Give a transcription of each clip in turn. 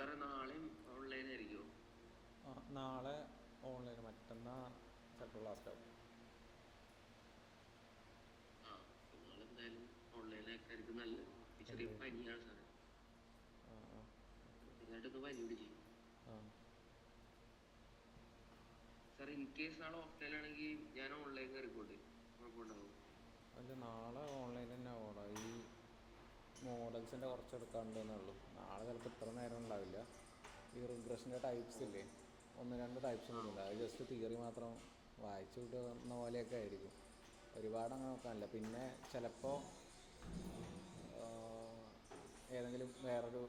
സാറേ നാളെയും ഓൺലൈൻ ആയിരിക്കുമോ? നാളെ ഓൺലൈൻ, മറ്റന്നാൾ ചിലപ്പോൾ ക്ലാസ് ആവും. ആ നാളെ എന്തായാലും ഓൺലൈനായിരിക്കും നല്ലത്. ചെറിയ എന്ത്? പനിയാണ് സാറേ, ആ ആ ചെറുതായിട്ടൊന്ന് പനി പിടിച്ചു. ആ സാർ ഇൻ കേസ് നാളെ ഓഫ്ലൈൻ ആണെങ്കിൽ ഞാൻ ഓൺലൈൻ കയറിക്കോട്ടെ, കുഴപ്പമുണ്ടാവും? അല്ല, നാളെ ഓൺലൈൻ തന്നെ ആവണം. ഈ മോഡൽസിൻ്റെ കുറച്ച് എടുക്കാനുണ്ടെന്നേ ഉള്ളൂ. നാളെ ചിലപ്പോൾ ഇത്ര നേരം ഉണ്ടാവില്ല. ഈ റിഗ്രഷൻ്റെ ടൈപ്സ് ഇല്ലേ, ഒന്ന് രണ്ട് ടൈപ്സും ആ കൂടി ഉണ്ട്. അത് ഓക്കെ. ജസ്റ്റ് തിയറി മാത്രം വായിച്ചു കിട്ടുന്ന പോലെയൊക്കെ ആയിരിക്കും. ഒരുപാട് അങ്ങനെ നോക്കാനില്ല. പിന്നെ ചിലപ്പോൾ ഏതെങ്കിലും വേറൊരു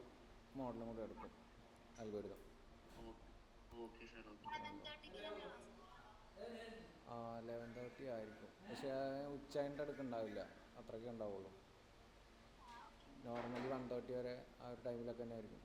മോഡലും കൂടി എടുക്കും, അൽഗോരിതം. Okay sir, okay. 11:30 ആയിരിക്കും, പക്ഷേ ഉച്ചതിൻ്റെ അടുക്ക് ഉണ്ടാവില്ല, അത്രയ്ക്കേ ഉണ്ടാവുള്ളൂ. നോർമലി 1:30 വരെ ആ ഒരു ടൈമിലൊക്കെ തന്നെ ആയിരിക്കും.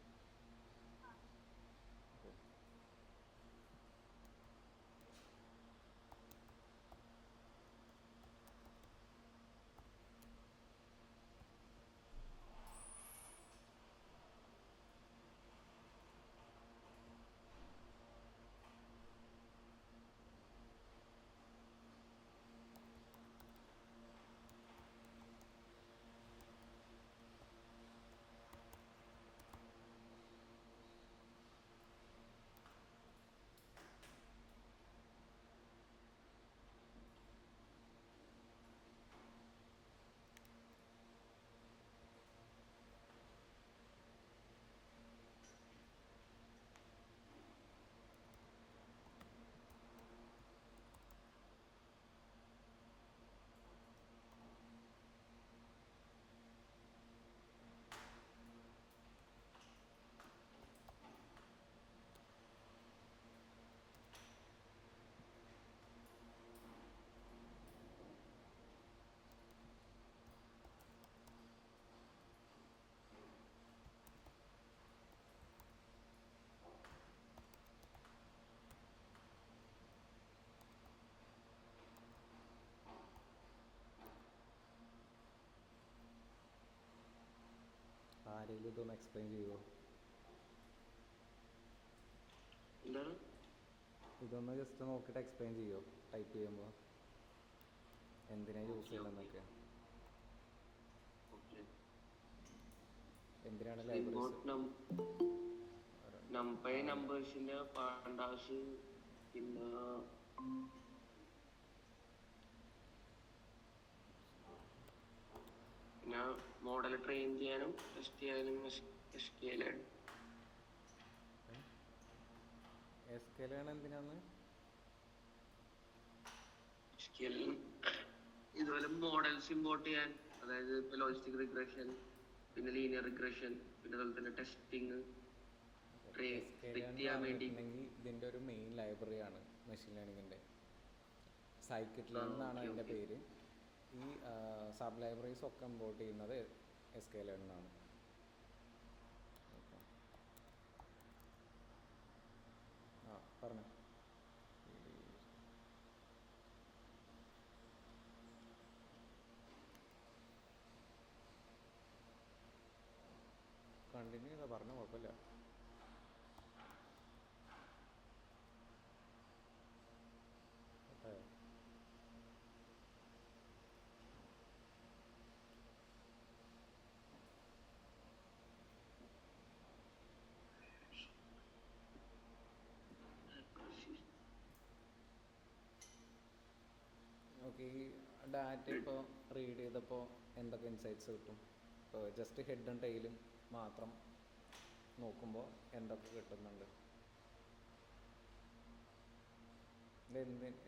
ആരെങ്കിലും ഇതൊന്ന് എക്സ്പ്ലെയിൻ ചെയ്യുമോ? എന്താണ്? ഇതൊന്ന് ജസ്റ്റ് നോക്കിയിട്ട് എക്സ്പ്ലെയിൻ ചെയ്യുമോ, ടൈപ്പ് ചെയ്യുമ്പോൾ എന്തിനാണ് യൂസ് ഓക്കെ ഓക്കെ ചെയ്യുന്നതെന്നൊക്കെ? ഓക്കെ. എന്തിനാണ് ലൈബ്രറീസ്? റിമോട്ട് നമ്പർ നമ്പേഴ്സിന്റെ പാണ്ടാസ്, പിന്നെ പിന്നെ മോഡൽ ട്രെയിൻ ചെയ്യാനും ടെസ്റ്റ് ചെയ്യാനും SQL ആണ്. SQL എന്തിനാന്ന്? SQL ഇതുപോലെ മോഡൽസ് ഇമ്പോർട്ട് ചെയ്യാൻ, അതായത് ഇപ്പൊ ലോജിസ്റ്റിക് റിഗ്രഷൻ, പിന്നെ ലീനിയർ റിഗ്രഷൻ, പിന്നെ അതുപോലെ തന്നെ ടെസ്റ്റിങ് SQL പ്രിഡിക്റ്റ് എന്ന് ചെയ്യാൻ വേണ്ടി. പറഞ്ഞിട്ടുണ്ടെങ്കിൽ ഇതിൻ്റെ ഒരു മെയിൻ ലൈബ്രറിയാണ് മെഷീൻ ലേണിങ്ങിൻ്റെ. സൈക്കിറ്റ് ആ ലേൺ എന്നാണ് ഓക്കെ അതിൻ്റെ ഓക്കെ. പേര്. ഈ സബ് ലൈബ്രറീസ് ഒക്കെ ഇമ്പോർട്ട് ചെയ്യുന്നത് SQL എന്നാണ്. ഓക്കെ, ആ പറഞ്ഞു. കണ്ടിന്യൂ ചെയ്താൽ പറഞ്ഞു, കുഴപ്പമില്ല. ഓക്കെ. ഓക്കെ, ഈ ഡാറ്റ ഇപ്പോൾ റീഡ് ചെയ്തപ്പോൾ എന്തൊക്കെ ഇൻസൈറ്റ്സ് കിട്ടും? ഇപ്പോൾ ജസ്റ്റ് ഹെഡും ടെയിലും മാത്രം നോക്കുമ്പോൾ എന്തൊക്കെ കിട്ടുന്നുണ്ട്?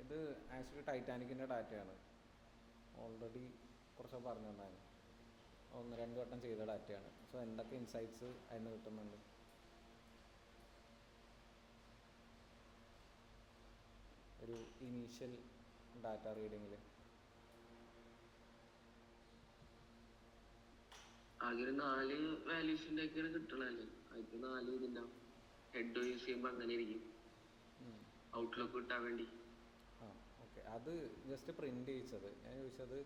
ഇത് ആക്ച്വലി ടൈറ്റാനിക്കിൻ്റെ ഡാറ്റയാണ്. ഓൾറെഡി കുറച്ച് പറഞ്ഞു തന്നായിരുന്നു, ഒന്ന് രണ്ട് വട്ടം ചെയ്ത ഡാറ്റയാണ്. സോ എന്തൊക്കെ ഇൻസൈറ്റ്സ് അതിന് കിട്ടുന്നുണ്ട്? ഒരു ഇനീഷ്യൽ ഡാറ്റ റീഡിങ്ങിൽ ആകെ ഒരു 4 വാല്യൂസിന്റെ ഒക്കെയാണ് കിട്ടണല്ലേ. അതിപ്പോ 4 ഇതിന്റെ ഹെഡ് യൂസ് ചെയ്യുമ്പോ അങ്ങനെ ഇരിക്കും, ഓക്കെ. ഔട്ട്ലുക്ക് കിട്ടാൻ വേണ്ടി. ആ ഓക്കെ, അത് ജസ്റ്റ് പ്രിൻ്റ് ചെയ്യിച്ചത് ഞാൻ ചോദിച്ചത്.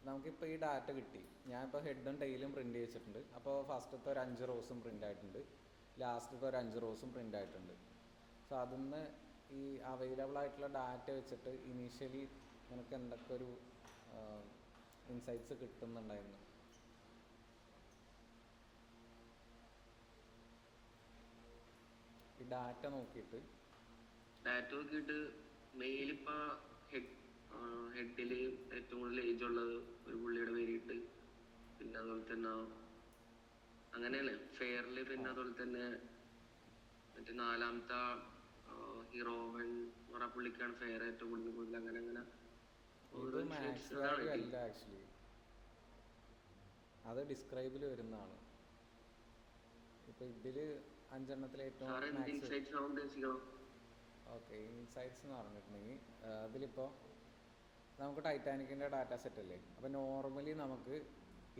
നമുക്കിപ്പോൾ ഈ ഡാറ്റ കിട്ടി, ഞാനിപ്പോൾ ഹെഡും ടെയിലും പ്രിൻ്റ് ചെയ്യിച്ചിട്ടുണ്ട്. അപ്പോൾ ഫസ്റ്റത്തെ ഒരു 5 റോസും പ്രിൻ്റ് ആയിട്ടുണ്ട്. ലാസ്റ്റത്തെ ഒരു 5 റോസും പ്രിൻ്റ് ആയിട്ടുണ്ട്. സോ അതിന്ന് ഈ അവൈലബിൾ ആയിട്ടുള്ള ഡാറ്റ വെച്ചിട്ട് ഇനീഷ്യലി നിനക്ക് എന്തൊക്കെ ഒരു ഇൻസൈറ്റ്സ് കിട്ടുന്നുണ്ടായിരുന്നു? ഈ ഡാറ്റ നോക്കിയിട്ട് മെയിലിപ്പോൾ ഹെഡിൽ ഏറ്റവും കൂടുതൽ ഏജ് ഉള്ളത് ഒരു പുള്ളിയുടെ പേരിട്ട്, പിന്നെ അതുപോലെ തന്നെ അങ്ങനെയല്ലേ ഫെയറിൽ, പിന്നെ അതുപോലെ തന്നെ മറ്റേ 4ാമത്തെ ഹീറോവൻ എന്ന് പറഞ്ഞ പുള്ളിക്കാണ് ഫെയർ ഏറ്റവും കൂടുതൽ അങ്ങനെ അങ്ങനെ അല്ല ആക്ച്വലി അത് ഡിസ്ക്രൈബിൽ വരുന്നതാണ്. ഇപ്പൊ ഇതില് 5 എണ്ണത്തിൽ ഏറ്റവും ഓക്കെ ഇൻസൈറ്റ്സ് എന്ന് പറഞ്ഞിട്ടുണ്ടെങ്കിൽ അതിലിപ്പോൾ നമുക്ക് ടൈറ്റാനിക്കിൻ്റെ ഡാറ്റ സെറ്റ് അല്ലേ. അപ്പോൾ നോർമലി നമുക്ക്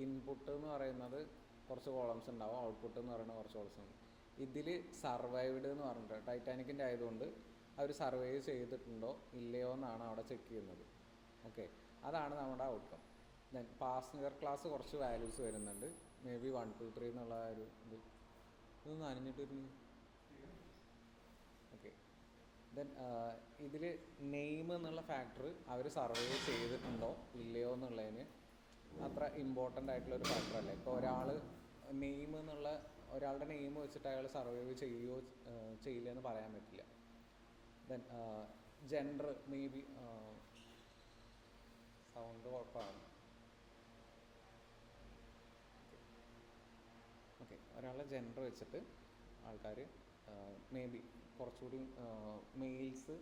ഇൻപുട്ട് എന്ന് പറയുന്നത് കുറച്ച് കോളംസ് ഉണ്ടാവും, ഔട്ട്പുട്ട് എന്ന് പറയുന്നത് കുറച്ച് കോളംസ് ഉണ്ട്. ഇതിൽ സർവൈവ്ഡ് എന്ന് പറഞ്ഞിട്ട് ടൈറ്റാനിക്കിൻ്റെ ആയതുകൊണ്ട് അവർ സർവൈവ് ചെയ്തിട്ടുണ്ടോ ഇല്ലയോ എന്നാണ് അവിടെ ചെക്ക് ചെയ്യുന്നത്. ഓക്കെ, അതാണ് നമ്മുടെ ഔട്ട്കം. ദെൻ പാസഞ്ചർ ക്ലാസ് കുറച്ച് വാല്യൂസ് വരുന്നുണ്ട്, മേ ബി 1 2 3 എന്നുള്ള ഒരു ഇതൊന്നും അനഞ്ഞിട്ട് ഓക്കെ. ദെൻ ഇതിൽ നെയിം എന്നുള്ള ഫാക്ടർ അവർ സർവൈവ് ചെയ്തിട്ടുണ്ടോ ഇല്ലയോ എന്നുള്ളതിന് അത്ര ഇമ്പോർട്ടൻ്റ് ആയിട്ടുള്ളൊരു ഫാക്ടർ അല്ലേ. ഇപ്പോൾ നെയിം എന്നുള്ള ഒരാളുടെ നെയിം വെച്ചിട്ട് അയാൾ സർവൈവ് ചെയ്യുകയോ ചെയ്യില്ല എന്ന് പറയാൻ പറ്റില്ല. Then gender may be sound കുഴപ്പമാണ്. ഓക്കെ, ഒരാളുടെ ജെൻഡർ വെച്ചിട്ട് ആൾക്കാർ മേ ബി കുറച്ചുകൂടി മെയിൽസ്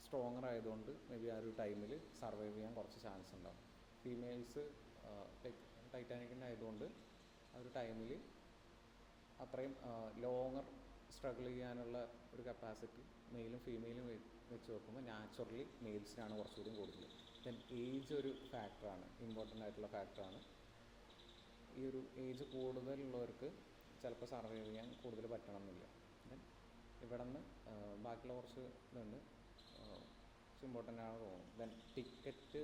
സ്ട്രോങ്ങർ ആയതുകൊണ്ട് മേ ബി ആ ഒരു ടൈമിൽ സർവൈവ് ചെയ്യാൻ കുറച്ച് ചാൻസ് ഉണ്ടാവും. ഫീമെയിൽസ് ടൈറ്റാനിക്കിൻ്റെ ആയതുകൊണ്ട് ആ ഒരു ടൈമിൽ അത്രയും ലോങ്ങർ സ്ട്രഗിൾ ചെയ്യാനുള്ള ഒരു കപ്പാസിറ്റി മെയിലും ഫീമെയിലും വെച്ച് നോക്കുമ്പോൾ നാച്ചുറലി മെയിൽസിനാണ് കുറച്ചുകൂടി കൂടുതൽ. ദെൻ ഏജ് ഒരു ഫാക്ടറാണ്, ഇമ്പോർട്ടൻ്റ് ആയിട്ടുള്ള ഫാക്ടറാണ്. ഈ ഒരു ഏജ് കൂടുതലുള്ളവർക്ക് ചിലപ്പോൾ സർവൈവ് ചെയ്യാൻ കൂടുതൽ പറ്റണമെന്നില്ല. ദെൻ ഇവിടെ നിന്ന് ബാക്കിയുള്ള കുറച്ച് ഇതുണ്ട് ഇമ്പോർട്ടൻ്റ് ആണ് തോന്നുന്നു. ദെൻ ടിക്കറ്റ്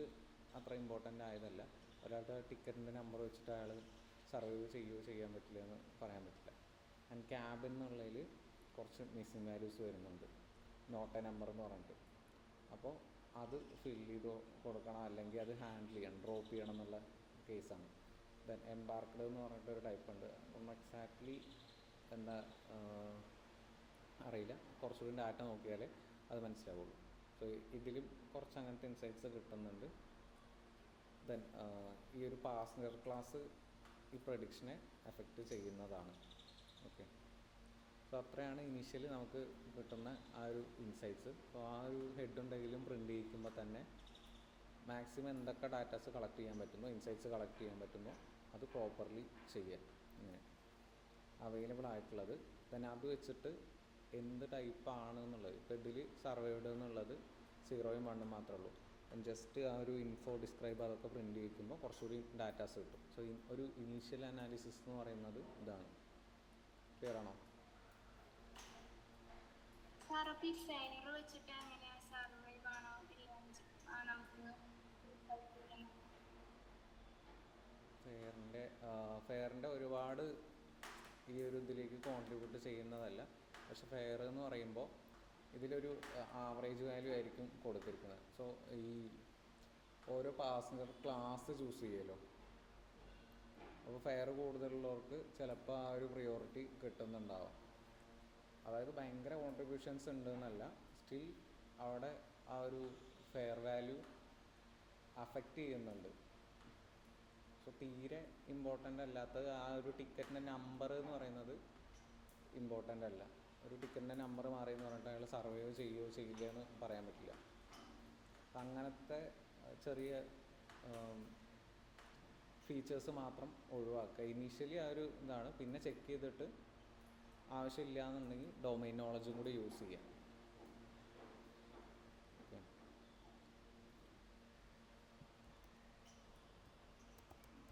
അത്ര ഇമ്പോർട്ടൻ്റ് ആയതല്ല. ഒരാളുടെ ടിക്കറ്റിൻ്റെ നമ്പർ വെച്ചിട്ട് അയാൾ സർവൈവ് ചെയ്യുകയോ ചെയ്യാൻ പറ്റില്ല എന്ന് പറയാൻ പറ്റില്ല. ആൻഡ് ക്യാബിൻ എന്നുള്ളതിൽ കുറച്ച് മിസ്സിങ് വാല്യൂസ് വരുന്നുണ്ട്, നോട്ട് എ നമ്പർ എന്ന് പറഞ്ഞിട്ട്. അപ്പോൾ അത് ഫിൽ ചെയ്ത് കൊടുക്കണം, അല്ലെങ്കിൽ അത് ഹാൻഡിൽ ചെയ്യണം, ഡ്രോപ്പ് ചെയ്യണം എന്നുള്ള കേസാണ്. ദെൻ എംബാർക്ക്ഡ് എന്ന് പറഞ്ഞിട്ടൊരു ടൈപ്പ് ഉണ്ട്. അപ്പം എക്സാക്ട്ലി എന്താ അറിയില്ല, കുറച്ചുകൂടി ഡാറ്റ നോക്കിയാലേ അത് മനസ്സിലാവുള്ളൂ. സോ ഇതിലും കുറച്ച് അങ്ങനത്തെ ഇൻസൈറ്റ്സ് കിട്ടുന്നുണ്ട്. ദെൻ ഈ ഒരു പാസഞ്ചർ ക്ലാസ് ഈ പ്രഡിക്ഷനെ എഫക്റ്റ് ചെയ്യുന്നതാണ്. ഓക്കെ, സോ അത്രയാണ് ഇനീഷ്യലി നമുക്ക് കിട്ടുന്ന ആ ഒരു ഇൻസൈറ്റ്സ്. അപ്പോൾ ആ ഒരു ഹെഡ് ഉണ്ടെങ്കിലും പ്രിൻ്റ് ചെയ്യിക്കുമ്പോൾ തന്നെ മാക്സിമം എന്തൊക്കെ ഡാറ്റാസ് കളക്ട് ചെയ്യാൻ പറ്റുന്നോ, ഇൻസൈറ്റ്സ് കളക്ട് ചെയ്യാൻ പറ്റുന്നോ അത് പ്രോപ്പർലി ചെയ്യുക. ഇങ്ങനെ അവൈലബിൾ ആയിട്ടുള്ളത് തന്നെ അത് വെച്ചിട്ട് എന്ത് ടൈപ്പാണ് എന്നുള്ളത്. ഇപ്പോൾ ഇതിൽ സർവൈവ്ഡ് എന്നുള്ളത് 0യും 1ഉം മാത്രമേ ഉള്ളൂ. ജസ്റ്റ് ആ ഒരു ഇൻഫോ ഡിസ്ക്രൈബ് അതൊക്കെ പ്രിൻ്റ് ചെയ്യിക്കുമ്പോൾ കുറച്ചുകൂടി ഡാറ്റാസ് കിട്ടും. സോ ഒരു ഇനീഷ്യൽ അനാലിസിസ് എന്ന് പറയുന്നത് ഇതാണ്. ക്ലിയർ ആണോ? ഫെയറിൻ്റെ ഒരുപാട് ഈ ഒരു ഇതിലേക്ക് കോൺട്രിബ്യൂട്ട് ചെയ്യുന്നതല്ല. പക്ഷെ ഫെയർ എന്ന് പറയുമ്പോൾ ഇതിലൊരു ആവറേജ് വാല്യൂ ആയിരിക്കും കൊടുത്തിരിക്കുന്നത്. സോ ഈ ഓരോ പാസഞ്ചർ ക്ലാസ് ചൂസ് ചെയ്യുമല്ലോ. അപ്പോൾ ഫെയർ കൂടുതലുള്ളവർക്ക് ചിലപ്പോൾ ആ ഒരു പ്രിയോറിറ്റി കിട്ടുന്നുണ്ടാവാം. അതായത് ഭയങ്കര കോൺട്രിബ്യൂഷൻസ് ഉണ്ടെന്നല്ല, സ്റ്റിൽ അവിടെ ആ ഒരു ഫെയർ വാല്യൂ അഫക്റ്റ് ചെയ്യുന്നുണ്ട്. സോ തീരെ ഇമ്പോർട്ടൻ്റ് അല്ലാത്തത് ആ ഒരു ടിക്കറ്റിൻ്റെ നമ്പർ എന്ന് പറയുന്നത് ഇമ്പോർട്ടൻ്റ് അല്ല. ഒരു ടിക്കറ്റിൻ്റെ നമ്പർ മാറി എന്ന് പറഞ്ഞിട്ട് അയാൾ സർവൈവ് ചെയ്യുകയോ ചെയ്യില്ല എന്ന് പറയാൻ പറ്റില്ല. അങ്ങനത്തെ ചെറിയ ഫീച്ചേഴ്സ് മാത്രം ഒഴിവാക്കുക. ഇനീഷ്യലി ആ ഒരു ഇതാണ്. പിന്നെ ചെക്ക് ചെയ്തിട്ട് ആവശ്യമില്ല എന്നുണ്ടെങ്കിൽ ഡൊമൈൻ നോളജും കൂടി യൂസ് ചെയ്യാം. ഓക്കെ,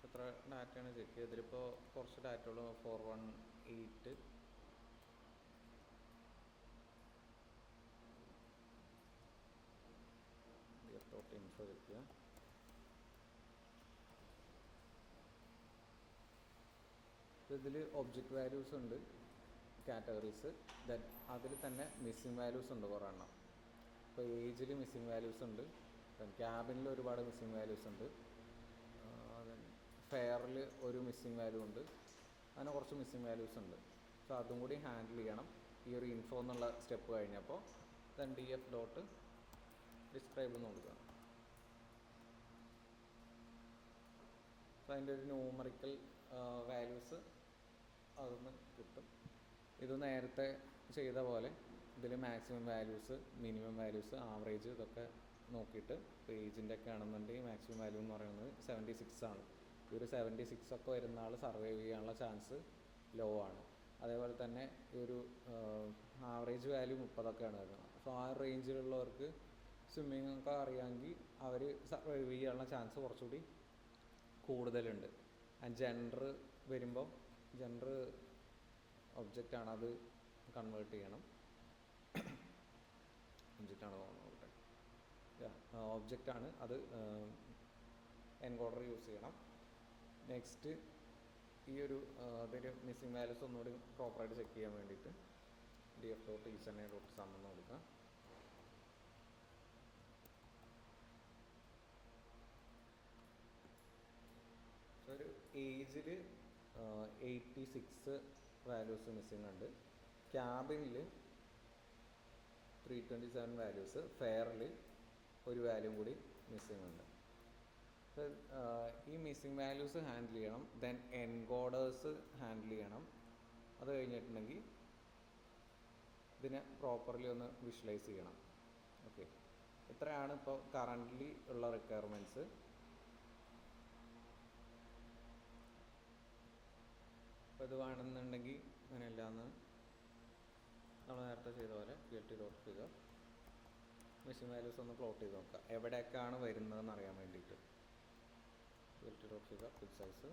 എത്ര ഡാറ്റയാണ് ചെക്ക് ചെയ്തതിലിപ്പോൾ കുറച്ച് ഡാറ്റകൾ 418 ഇൻഫോ ചെക്ക് ചെയ്യാം. ഇതിൽ ഒബ്ജക്റ്റ് വാല്യൂസ് ഉണ്ട്, കാറ്റഗറീസ്. ദെൻ അതിൽ തന്നെ മിസ്സിങ് വാല്യൂസ് ഉണ്ട് കുറേ എണ്ണം. ഇപ്പോൾ ഏജിൽ മിസ്സിങ് വാല്യൂസ് ഉണ്ട്, ദെൻ ക്യാബിനിൽ ഒരുപാട് മിസ്സിങ് വാല്യൂസ് ഉണ്ട്, ദെൻ ഫെയറിൽ ഒരു മിസ്സിങ് വാല്യൂ ഉണ്ട്, അങ്ങനെ കുറച്ച് മിസ്സിങ് വാല്യൂസ് ഉണ്ട്. സോ അതും കൂടി ഹാൻഡിൽ ചെയ്യണം ഈ ഒരു ഇൻഫോ എന്നുള്ള സ്റ്റെപ്പ് കഴിഞ്ഞപ്പോൾ. ദെൻ df ഡോട്ട് ഡിസ്ക്രൈബ് എന്ന് കൊടുക്കുക. സോ അതിൻ്റെ ഒരു ന്യൂമറിക്കൽ വാല്യൂസ് അതൊന്ന് കിട്ടും. ഇത് നേരത്തെ ചെയ്ത പോലെ ഇതിൽ maximum values, minimum values, average ഇതൊക്കെ നോക്കിയിട്ട് ഇപ്പോൾ ഏജിൻ്റെ ഒക്കെ ആണെന്നുണ്ടെങ്കിൽ മാക്സിമം വാല്യൂ എന്ന് പറയുന്നത് 76 ആണ്. ഈ ഒരു 76 ഒക്കെ വരുന്ന ആൾ സർവൈവ് ചെയ്യാനുള്ള ചാൻസ് ലോ ആണ്. അതേപോലെ തന്നെ ഈ ഒരു ആവറേജ് വാല്യൂ 30ഒക്കെയാണ് വരുന്നത്. സോ ആ റേഞ്ചിലുള്ളവർക്ക് സ്വിമ്മിങ് ഒക്കെ അറിയാമെങ്കിൽ അവർ സർവൈവ് ചെയ്യാനുള്ള ചാൻസ് കുറച്ചുകൂടി കൂടുതലുണ്ട്. ആൻഡ് ജെൻഡർ വരുമ്പോൾ ജെൻഡർ ഒബ്ജക്റ്റാണ്, അത് കൺവേർട്ട് ചെയ്യണം. ഒബ്ജക്റ്റാണ് നോക്കട്ടെ, ഒബ്ജക്റ്റാണ്, അത് എൻകോഡർ യൂസ് ചെയ്യണം. നെക്സ്റ്റ് ഈ ഒരു അതിൻ്റെ മിസ്സിങ് വാല്യൂസ് ഒന്നുകൂടി പ്രോപ്പറായിട്ട് ചെക്ക് ചെയ്യാൻ വേണ്ടിയിട്ട് df ഡോട്ട് ഈസന്നെ ഡോട്ട് സം എന്ന് കൊടുക്കുക. ഒരു ഏജിൽ 86 വാല്യൂസ് മിസ്സിങ് ഉണ്ട്, ക്യാബിനിൽ 327 വാല്യൂസ്, ഫെയറിൽ ഒരു വാല്യൂ കൂടി മിസ്സിങ് ഉണ്ട്. ഈ മിസ്സിങ് വാല്യൂസ് ഹാൻഡിൽ ചെയ്യണം. ദെൻ എൻകോഡേഴ്സ് ഹാൻഡിൽ ചെയ്യണം. അത് കഴിഞ്ഞിട്ടുണ്ടെങ്കിൽ ഇതിനെ പ്രോപ്പർലി ഒന്ന് വിഷ്വലൈസ് ചെയ്യണം. ഓക്കെ, ഇത്രയാണ് ഇപ്പോൾ കറൻ്റ്ലി ഉള്ള റിക്വയർമെൻറ്റ്സ്. അപ്പോൾ ഇത് വേണമെന്നുണ്ടെങ്കിൽ അങ്ങനെയല്ലാന്ന് നമ്മൾ നേരത്തെ ചെയ്ത പോലെ PLT dot figure missing values ഒന്ന് പ്ലോട്ട് ചെയ്ത് നോക്കുക, എവിടെയൊക്കെയാണ് വരുന്നതെന്ന് അറിയാൻ വേണ്ടിയിട്ട്. PLT ഡോട്ട് ഫിഗർ ഫിൽ സൈസ്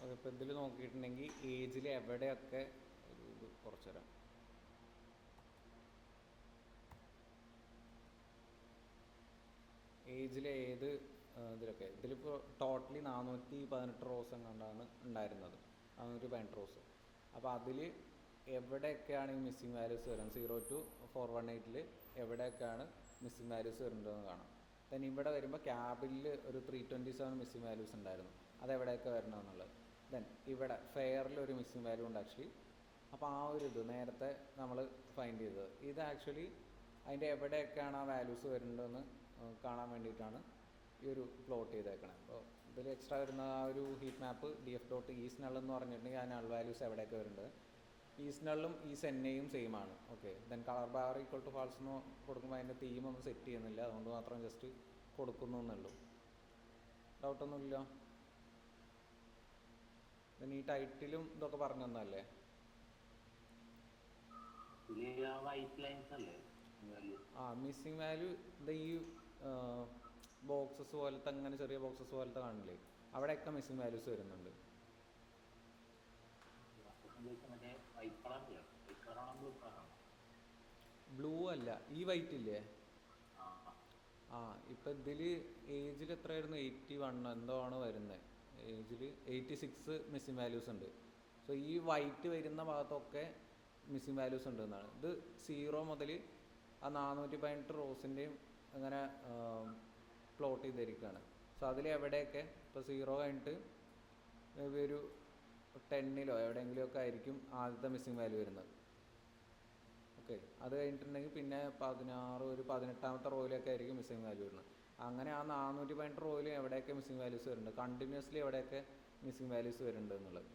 അതിപ്പോൾ ഇതിൽ നോക്കിയിട്ടുണ്ടെങ്കിൽ ഏജിൽ എവിടെയൊക്കെ ഒരു ഇത് കുറച്ച് തരാം. ഏജിൽ ഏത് ഇതിലൊക്കെ ഇതിലിപ്പോൾ ടോട്ടലി 418 റോസ് എങ്ങാണ്ടാണ് ഉണ്ടായിരുന്നത്, 418 റോസ്. അപ്പോൾ അതിൽ എവിടെയൊക്കെയാണ് ഈ മിസ്സിങ് വാല്യൂസ് വരുന്നത്, 0 to 418 എവിടെയൊക്കെയാണ് മിസ്സിങ് വാല്യൂസ് വരുന്നതെന്ന് കാണാം. ദെൻ ഇവിടെ വരുമ്പോൾ ക്യാബിൽ ഒരു 327 മിസ്സിങ് വാല്യൂസ് ഉണ്ടായിരുന്നു, അതെവിടെയൊക്കെ വരണമെന്നുള്ളത്. ദെൻ ഇവിടെ ഫെയറിൽ ഒരു മിസ്സിങ് വാല്യൂ ഉണ്ട് ആക്ച്വലി. അപ്പോൾ ആ ഒരു ഇത് നേരത്തെ നമ്മൾ ഫൈൻഡ് ചെയ്തത്, ഇത് ആക്ച്വലി അതിൻ്റെ എവിടെയൊക്കെയാണ് ആ വാല്യൂസ് വരുന്നതെന്ന് കാണാൻ വേണ്ടിയിട്ടാണ് ഈ ഒരു പ്ലോട്ട് ചെയ്തേക്കണത്. അപ്പോൾ ഇതിൽ എക്സ്ട്രാ വരുന്ന ആ ഒരു heat map df dot is null എന്ന് പറഞ്ഞിട്ടുണ്ടെങ്കിൽ ആ നൾ വാല്യൂസ് എവിടെയൊക്കെ വരുന്നത്. ഈസ് നള്ളും ഈസ് എന്നെയും സെയിം ആണ്. Okay, then colour bar equal to false എന്ന് കൊടുക്കുമ്പോൾ അതിൻ്റെ തീം ഒന്നും സെറ്റ് ചെയ്യുന്നില്ല, അതുകൊണ്ട് മാത്രം ജസ്റ്റ് കൊടുക്കുന്നു എന്നുള്ളൂ. ഡൗട്ടൊന്നുമില്ല. ദെൻ ഈ ടൈറ്റിലും ഇതൊക്കെ പറഞ്ഞു തന്നല്ലേ. മിസ്സിങ് വാല്യൂ ഈ ബോക്സസ് പോലത്തെ, അങ്ങനെ ചെറിയ ബോക്സസ് പോലത്തെ കാണില്ലേ, അവിടെയൊക്കെ മിസ്സിങ് വാല്യൂസ് വരുന്നുണ്ട്. ബ്ലൂ അല്ല, ഈ വൈറ്റ് ഇല്ലേ. ഇപ്പം ഇതിൽ ഏജിൽ എത്രയായിരുന്നു, 81 എന്തോ ആണ് വരുന്നത്. ഏജിൽ 86 മിസ്സിങ് വാല്യൂസ് ഉണ്ട്. സോ ഈ വൈറ്റ് വരുന്ന ഭാഗത്തൊക്കെ മിസ്സിങ് വാല്യൂസ് ഉണ്ട് എന്നാണ്. ഇത് 0 മുതൽ ആ 418 റോസിൻ്റെയും അങ്ങനെ പ്ലോട്ട് ചെയ്തിരിക്കുകയാണ്. സോ അതിൽ എവിടെയൊക്കെ ഇപ്പോൾ 0 കഴിഞ്ഞിട്ട് മേ ബി ഒരു 10-ലോ എവിടെയെങ്കിലുമൊക്കെ ആയിരിക്കും ആദ്യത്തെ മിസ്സിങ് വാല്യൂ വരുന്നത്. ഓക്കെ, അത് കഴിഞ്ഞിട്ടുണ്ടെങ്കിൽ പിന്നെ 16 ഒരു 18ാമത്തെ റോയിലൊക്കെ ആയിരിക്കും മിസ്സിങ് വാല്യൂ വരുന്നത്. അങ്ങനെ ആ 418 റോയിൽ എവിടെയൊക്കെ മിസ്സിങ് വാല്യൂസ് വരുന്നുണ്ട്, കണ്ടിന്യൂസ്ലി എവിടെയൊക്കെ മിസ്സിങ് വാല്യൂസ് വരുന്നുണ്ട് എന്നുള്ളത്.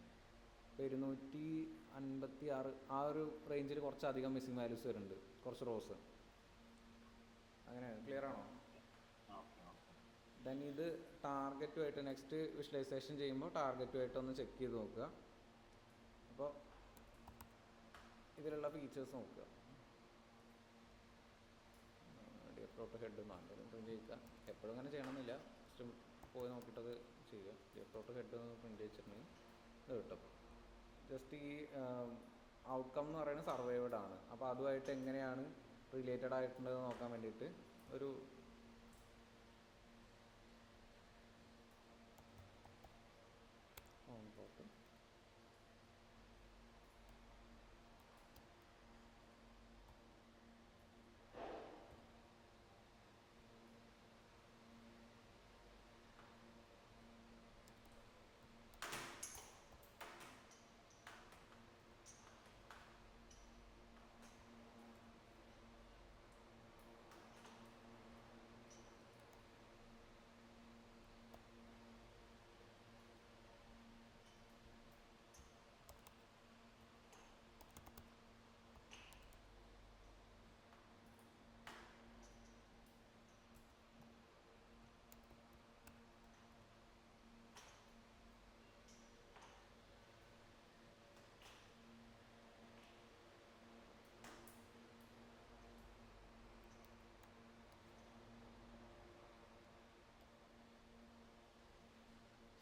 ഇപ്പോൾ 256 ആ ഒരു റേഞ്ചിൽ കുറച്ചധികം മിസ്സിങ് വാല്യൂസ് വരുന്നുണ്ട്, കുറച്ച് റോസ്. അങ്ങനെ ക്ലിയർ ആണോ? ദെൻ ഇത് ടാർഗറ്റുമായിട്ട് നെക്സ്റ്റ് വിഷ്വലൈസേഷൻ ചെയ്യുമ്പോൾ ടാർഗറ്റുമായിട്ട് ഒന്ന് ചെക്ക് ചെയ്ത് നോക്കുക. അപ്പോൾ ഇതിലുള്ള ഫീച്ചേഴ്സ് നോക്കുക. ഡിഫ്ലോട്ട് ഹെഡ് പ്രിൻറ്റ് ചെയ്യിക്കുക. എപ്പോഴും അങ്ങനെ ചെയ്യണമെന്നില്ല, ജസ്റ്റ് പോയി നോക്കിയിട്ടത് ചെയ്യുക. ഡിഫ്ലോട്ട് ഹെഡ് പ്രിൻറ്റ് ചെയ്തിട്ടുണ്ടെങ്കിൽ ഇത് കിട്ടും. ജസ്റ്റ് ഈ ഔട്ട്കം എന്ന് പറയുന്നത് സർവൈവഡ് ആണ്. അപ്പോൾ അതുമായിട്ട് എങ്ങനെയാണ് റിലേറ്റഡ് ആയിട്ടുള്ളത് നോക്കാൻ വേണ്ടിയിട്ട് ഒരു പ്ലോട്ട്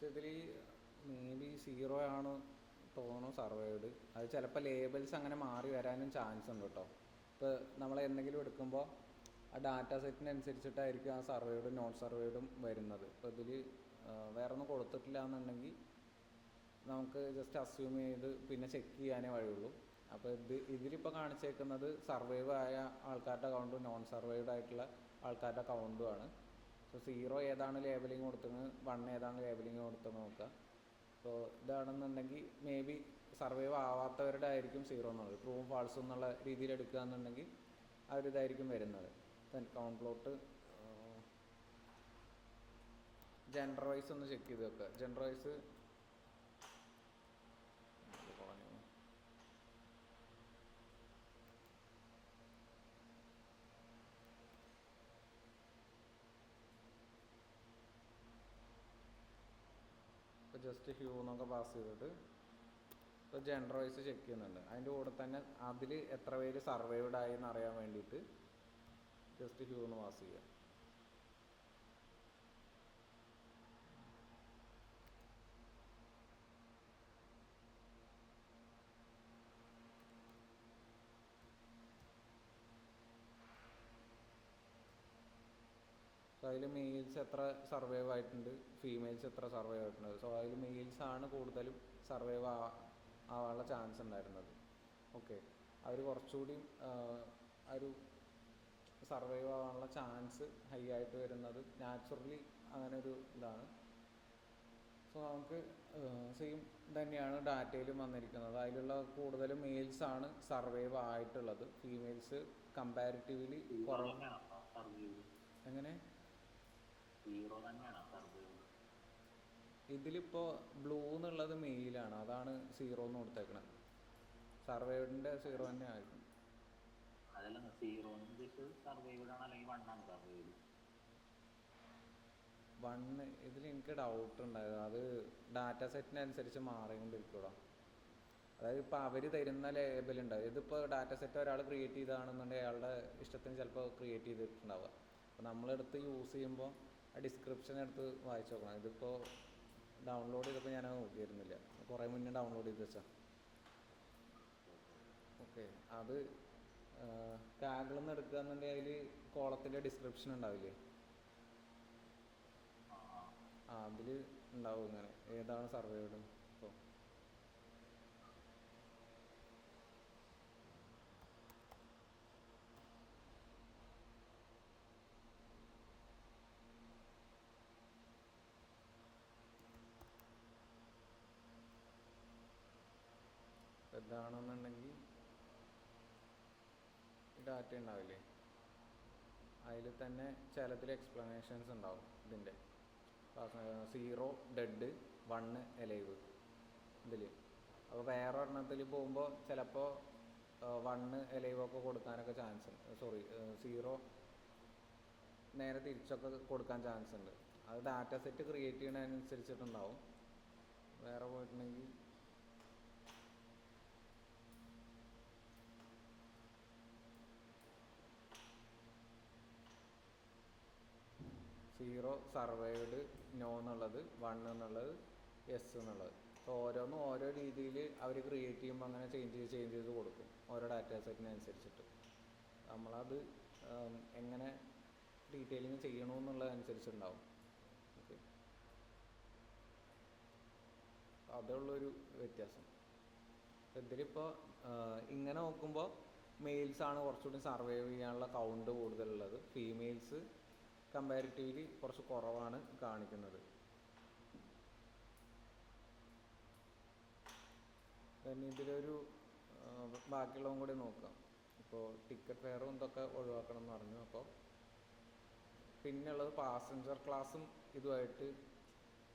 ഇതിൽ മേ ബി 0 ആണ് തോന്നുന്നു സർവൈവ്ഡ്. അത് ചിലപ്പോൾ ലേബൽസ് അങ്ങനെ മാറി വരാനും ചാൻസ് ഉണ്ട് കേട്ടോ. ഇപ്പോൾ നമ്മൾ എന്തെങ്കിലും എടുക്കുമ്പോൾ ആ ഡാറ്റ സെറ്റിനനുസരിച്ചിട്ടായിരിക്കും ആ സർവൈവ്ഡും നോൺ സർവൈവ്ഡും വരുന്നത്. ഇപ്പോൾ ഇതിൽ വേറെ ഒന്നും കൊടുത്തിട്ടില്ല എന്നുണ്ടെങ്കിൽ നമുക്ക് ജസ്റ്റ് അസ്യൂം ചെയ്ത് പിന്നെ ചെക്ക് ചെയ്യാനേ വഴിയുള്ളൂ. അപ്പോൾ ഇതിലിപ്പോൾ കാണിച്ചേക്കുന്നത് സർവൈവ് ആയ ആൾക്കാരുടെ അക്കൗണ്ടും നോൺ സർവൈവ്ഡ് ആയിട്ടുള്ള ആൾക്കാരുടെ അക്കൗണ്ടുമാണ്. സോ 0 ഏതാണ് ലേബലിങ് കൊടുത്തത്, 1 ഏതാണ് ലേബലിങ് കൊടുത്തത് നോക്കുക. അപ്പോൾ ഇതാണെന്നുണ്ടെങ്കിൽ മേ ബി സർവൈവ് ആവാത്തവരുടെ ആയിരിക്കും 0 എന്നുള്ളത്. ട്രൂവും ഫാൾസും എന്നുള്ള രീതിയിൽ എടുക്കുക എന്നുണ്ടെങ്കിൽ ആ ഒരു ഇതായിരിക്കും വരുന്നത്. Then count plot gender wise ഒന്ന് ചെക്ക് ചെയ്ത് വെക്കുക. ജെൻഡർ വൈസ് ഇപ്പോൾ ജസ്റ്റ് ഹ്യൂ എന്നൊക്കെ പാസ് ചെയ്തിട്ട് ഇപ്പോൾ ജെൻഡർ വൈസ് ചെക്ക് ചെയ്യുന്നുണ്ട്. അതിൻ്റെ കൂടെ തന്നെ അതിൽ എത്ര പേര് സർവൈവ്ഡ് ആയി എന്ന് അറിയാൻ വേണ്ടിയിട്ട് ജസ്റ്റ് ഹ്യൂ എന്ന് പാസ് ചെയ്യുക. സോ അതിൽ മെയിൽസ് എത്ര സർവൈവ് ആയിട്ടുണ്ട്, ഫീമെയിൽസ് എത്ര സർവൈവ് ആയിട്ടുണ്ട്. സോ അതിൽ മെയിൽസ് ആണ് കൂടുതലും സർവൈവ് ആവാനുള്ള ചാൻസ് ഉണ്ടായിരുന്നത്. ഓക്കെ, അവർ കുറച്ചുകൂടി ഒരു സർവൈവ് ആവാനുള്ള ചാൻസ് ഹൈ ആയിട്ട് വരുന്നത് നാച്ചുറലി അങ്ങനെ ഒരു ഇതാണ്. സോ നമുക്ക് സെയിം തന്നെയാണ് ഡാറ്റയിലും വന്നിരിക്കുന്നത്. അതിലുള്ള കൂടുതലും മെയിൽസ് ആണ് സർവൈവ് ആയിട്ടുള്ളത്. ഫീമെയിൽസ് കമ്പാരിറ്റീവ്ലി കുറവ്. എങ്ങനെ ഇതിലിപ്പോൾ ബ്ലൂ എന്നുള്ളത് മെയിലാണ്, അതാണ് 0 എന്ന് കൊടുത്തേക്കണത്. സർവൈവഡിൻ്റെ 0 തന്നെ ആയിരിക്കും. വണ്ണ് ഇതിൽ എനിക്ക് ഡൗട്ട് ഉണ്ടായത്, അത് ഡാറ്റ സെറ്റിനനുസരിച്ച് മാറിക്കൊണ്ടിരിക്കൂടാ. അതായത് ഇപ്പോൾ അവർ തരുന്ന ലേബൽ ഉണ്ടാവും. ഇതിപ്പോൾ ഡാറ്റ സെറ്റ് ഒരാൾ ക്രിയേറ്റ് ചെയ്തതാണെന്നുണ്ടെങ്കിൽ അയാളുടെ ഇഷ്ടത്തിന് ചിലപ്പോൾ ക്രിയേറ്റ് ചെയ്തിട്ടുണ്ടാവുക. അപ്പോൾ നമ്മളെടുത്ത് യൂസ് ചെയ്യുമ്പോൾ ആ ഡിസ്ക്രിപ്ഷൻ എടുത്ത് വായിച്ച് നോക്കണം. ഇതിപ്പോൾ ഡൗൺലോഡ് ചെയ്തപ്പോൾ ഞാനത് നോക്കിയിരുന്നില്ല, കുറേ മുന്നേ ഡൗൺലോഡ് ചെയ്ത് വെച്ചാൽ. ഓക്കെ, അത് കാഗിളിൽ നിന്ന് എടുക്കുക എന്നുണ്ടെങ്കിൽ അതിൽ കോളത്തിൻ്റെ ഡിസ്ക്രിപ്ഷൻ ഉണ്ടാവില്ലേ, അതിൽ ഉണ്ടാവും ഇങ്ങനെ ഏതാണ് സർവൈവ്ഡ്. ഇപ്പോൾ ഇതാണെന്നുണ്ടെങ്കിൽ ഈ ഡാറ്റ ഉണ്ടാവില്ലേ, അതിൽ തന്നെ ചിലതിൽ എക്സ്പ്ലനേഷൻസ് ഉണ്ടാവും ഇതിൻ്റെ. 0 ഡെഡ്, 1 എലൈവ് ഇതിൽ. അപ്പോൾ വേറെ ഒരെണ്ണത്തിൽ പോകുമ്പോൾ ചിലപ്പോൾ 1 എലൈവൊക്കെ കൊടുക്കാനൊക്കെ ചാൻസ് ഉണ്ട്. 0 നേരെ തിരിച്ചൊക്കെ കൊടുക്കാൻ ചാൻസ് ഉണ്ട്. അത് ഡാറ്റ സെറ്റ് ക്രിയേറ്റ് ചെയ്യുന്നതിനനുസരിച്ചിട്ടുണ്ടാവും. വേറെ പോയിട്ടുണ്ടെങ്കിൽ സീറോ സർവൈവ്ഡ്, നോ എന്നുള്ളത്, 1 എന്നുള്ളത്, യെസ് എന്നുള്ളത്. അപ്പോൾ ഓരോന്നും ഓരോ രീതിയിൽ അവർ ക്രിയേറ്റ് ചെയ്യുമ്പോൾ അങ്ങനെ ചേഞ്ച് ചെയ്ത് കൊടുക്കും ഓരോ ഡാറ്റ സെറ്റിനനുസരിച്ചിട്ട്. നമ്മളത് എങ്ങനെ ഡീറ്റെയിലിങ് ചെയ്യണമെന്നുള്ളതനുസരിച്ചുണ്ടാവും. ഓക്കെ, അതുള്ളൊരു വ്യത്യാസം. ഇതിലിപ്പോൾ ഇങ്ങനെ നോക്കുമ്പോൾ മെയിൽസാണ് കുറച്ചുകൂടി സർവൈവ് ചെയ്യാനുള്ള കൗണ്ട് കൂടുതലുള്ളത്. ഫീമെയിൽസ് കമ്പാരിറ്റീവ്ലി കുറച്ച് കുറവാണ് കാണിക്കുന്നത്. പിന്നെ ഇതിലൊരു ബാക്കിയുള്ളതും കൂടി നോക്കാം. ഇപ്പോൾ ടിക്കറ്റ് ഫെയറും ഇതൊക്കെ ഒഴിവാക്കണം എന്ന് പറഞ്ഞു. അപ്പോൾ പിന്നെയുള്ളത് പാസഞ്ചർ ക്ലാസ്സും ഇതുമായിട്ട്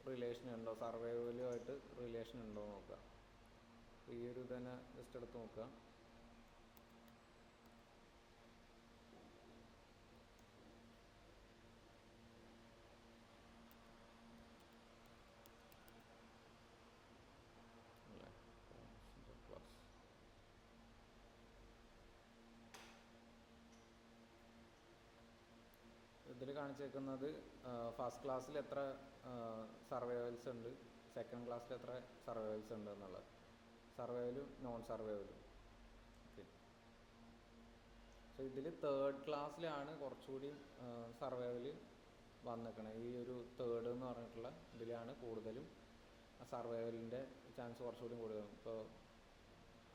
റിലേഷൻ ഉണ്ടോ, സർവൈവലുമായിട്ട് റിലേഷൻ ഉണ്ടോ എന്ന് നോക്കുക. ഈ ഒരു തന്നെ ജസ്റ്റ് എടുത്ത് നോക്കുക. ഇതിൽ കാണിച്ചേക്കുന്നത് ഫസ്റ്റ് ക്ലാസ്സിൽ എത്ര സർവൈവൽസ് ഉണ്ട്, സെക്കൻഡ് ക്ലാസ്സിൽ എത്ര സർവൈവൽസ് ഉണ്ട് എന്നുള്ളത്. സർവൈവലും നോൺ സർവൈവലും. ഓക്കെ, സോ ഇതിൽ തേർഡ് ക്ലാസ്സിലാണ് കുറച്ചുകൂടി സർവൈവൽ വന്നിരിക്കണത്. ഈ ഒരു തേർഡ് എന്ന് പറഞ്ഞിട്ടുള്ള ഇതിലാണ് കൂടുതലും സർവൈവലിൻ്റെ ചാൻസ് കുറച്ചുകൂടി കൂടുതലും. ഇപ്പോൾ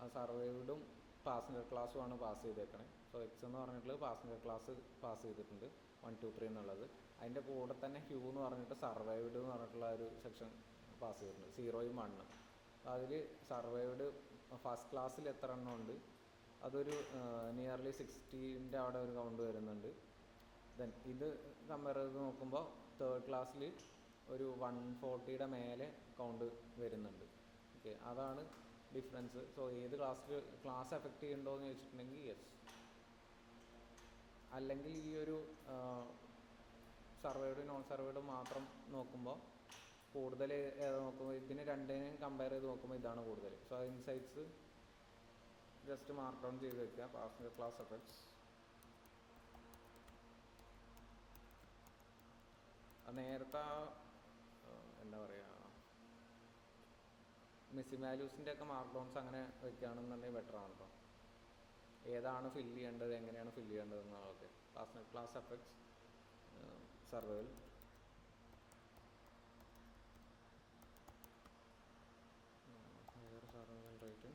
ആ സർവൈവ്ഡും പാസഞ്ചർ ക്ലാസ്സുമാണ് പാസ് ചെയ്തേക്കണേ. സോ എക്സ് എന്ന് പറഞ്ഞിട്ടുള്ളത് പാസഞ്ചർ ക്ലാസ് പാസ് ചെയ്തിട്ടുണ്ട് 1, 2, 3 എന്നുള്ളത്. അതിൻ്റെ കൂടെ തന്നെ ഹ്യൂ എന്ന് പറഞ്ഞിട്ട് സർവൈവ്ഡ് എന്ന് പറഞ്ഞിട്ടുള്ള ഒരു സെക്ഷൻ പാസ് ചെയ്തിട്ടുണ്ട്, 0യും 1. അതിൽ സർവൈവ്ഡ് ഫസ്റ്റ് ക്ലാസ്സിൽ എത്ര എണ്ണം ഉണ്ട്, അതൊരു നിയർലി 60ൻ്റെ അവിടെ ഒരു കൗണ്ട് വരുന്നുണ്ട്. ദെൻ ഇത് കമ്പയർ ചെയ്ത് നോക്കുമ്പോൾ തേർഡ് ക്ലാസ്സിൽ ഒരു 140യുടെ മേലെ കൗണ്ട് വരുന്നുണ്ട്. ഓക്കെ, അതാണ് ഡിഫറൻസ്. സോ ഏത് ക്ലാസ് എഫക്റ്റ് ചെയ്യുന്നുണ്ടോ എന്ന് ചോദിച്ചിട്ടുണ്ടെങ്കിൽ യെസ്. അല്ലെങ്കിൽ ഈ ഒരു സർവൈവ്ഡ് നോൺ സർവൈവ്ഡ് മാത്രം നോക്കുമ്പോൾ കൂടുതൽ നോക്കുമ്പോൾ ഇതിന് രണ്ടിനെയും കമ്പയർ ചെയ്ത് നോക്കുമ്പോൾ ഇതാണ് കൂടുതൽ. So insights just mark down ചെയ്ത് വെക്കുക. പാസഞ്ചർ ക്ലാസ് എഫക്ട്സ് നേരത്തെ എന്താ പറയുക, മിസ്സിംഗ് വാല്യൂസിൻ്റെ ഒക്കെ മാർക്ക് ഡൗൺസ് അങ്ങനെ വെക്കുകയാണെന്നുണ്ടെങ്കിൽ ബെറ്റർ ആണ് കേട്ടോ. ഏതാണ് ഫില്ല് ചെയ്യേണ്ടത്, എങ്ങനെയാണ് ഫില്ല് ചെയ്യേണ്ടത് എന്നുള്ളതൊക്കെ. Passenger class effects, survival, survival rate,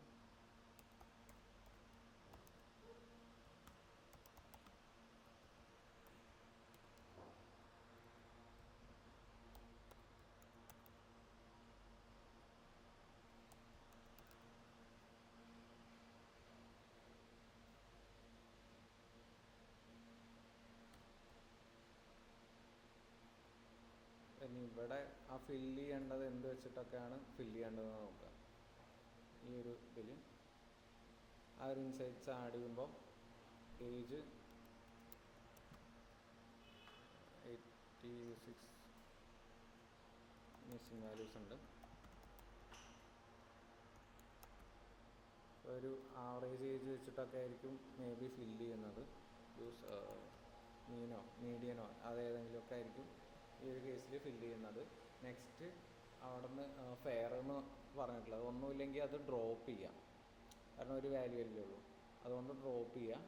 ഇനി ഇവിടെ ആ ഫില്ല് ചെയ്യേണ്ടത് എന്ത് വെച്ചിട്ടൊക്കെയാണ് ഫില്ല് ചെയ്യേണ്ടതെന്ന് നോക്കുക. ഈ ഒരു ഇതിൽ ആ ഒരു ഇൻസൈറ്റ്സ് ആഡ് ചെയ്യുമ്പോൾ ഏജ് 86 മിസ്സിംഗ് വാല്യൂസ് ഉണ്ട്. ഒരു ആവറേജ് ഏജ് വെച്ചിട്ടൊക്കെ ആയിരിക്കും മേ ബി ഫില്ല് ചെയ്യുന്നത്. മീഡിയനോ അതേതെങ്കിലുമൊക്കെ ആയിരിക്കും ഈ ഒരു കേസിൽ ഫില്ല് ചെയ്യുന്നത്. നെക്സ്റ്റ് അവിടെ നിന്ന് ഫെയർ എന്ന് പറഞ്ഞിട്ടുള്ളത് ഒന്നുമില്ലെങ്കിൽ അത് ഡ്രോപ്പ് ചെയ്യാം, കാരണം ഒരു വാല്യൂ അല്ലേ ഉള്ളൂ, അതുകൊണ്ട് ഡ്രോപ്പ് ചെയ്യാം.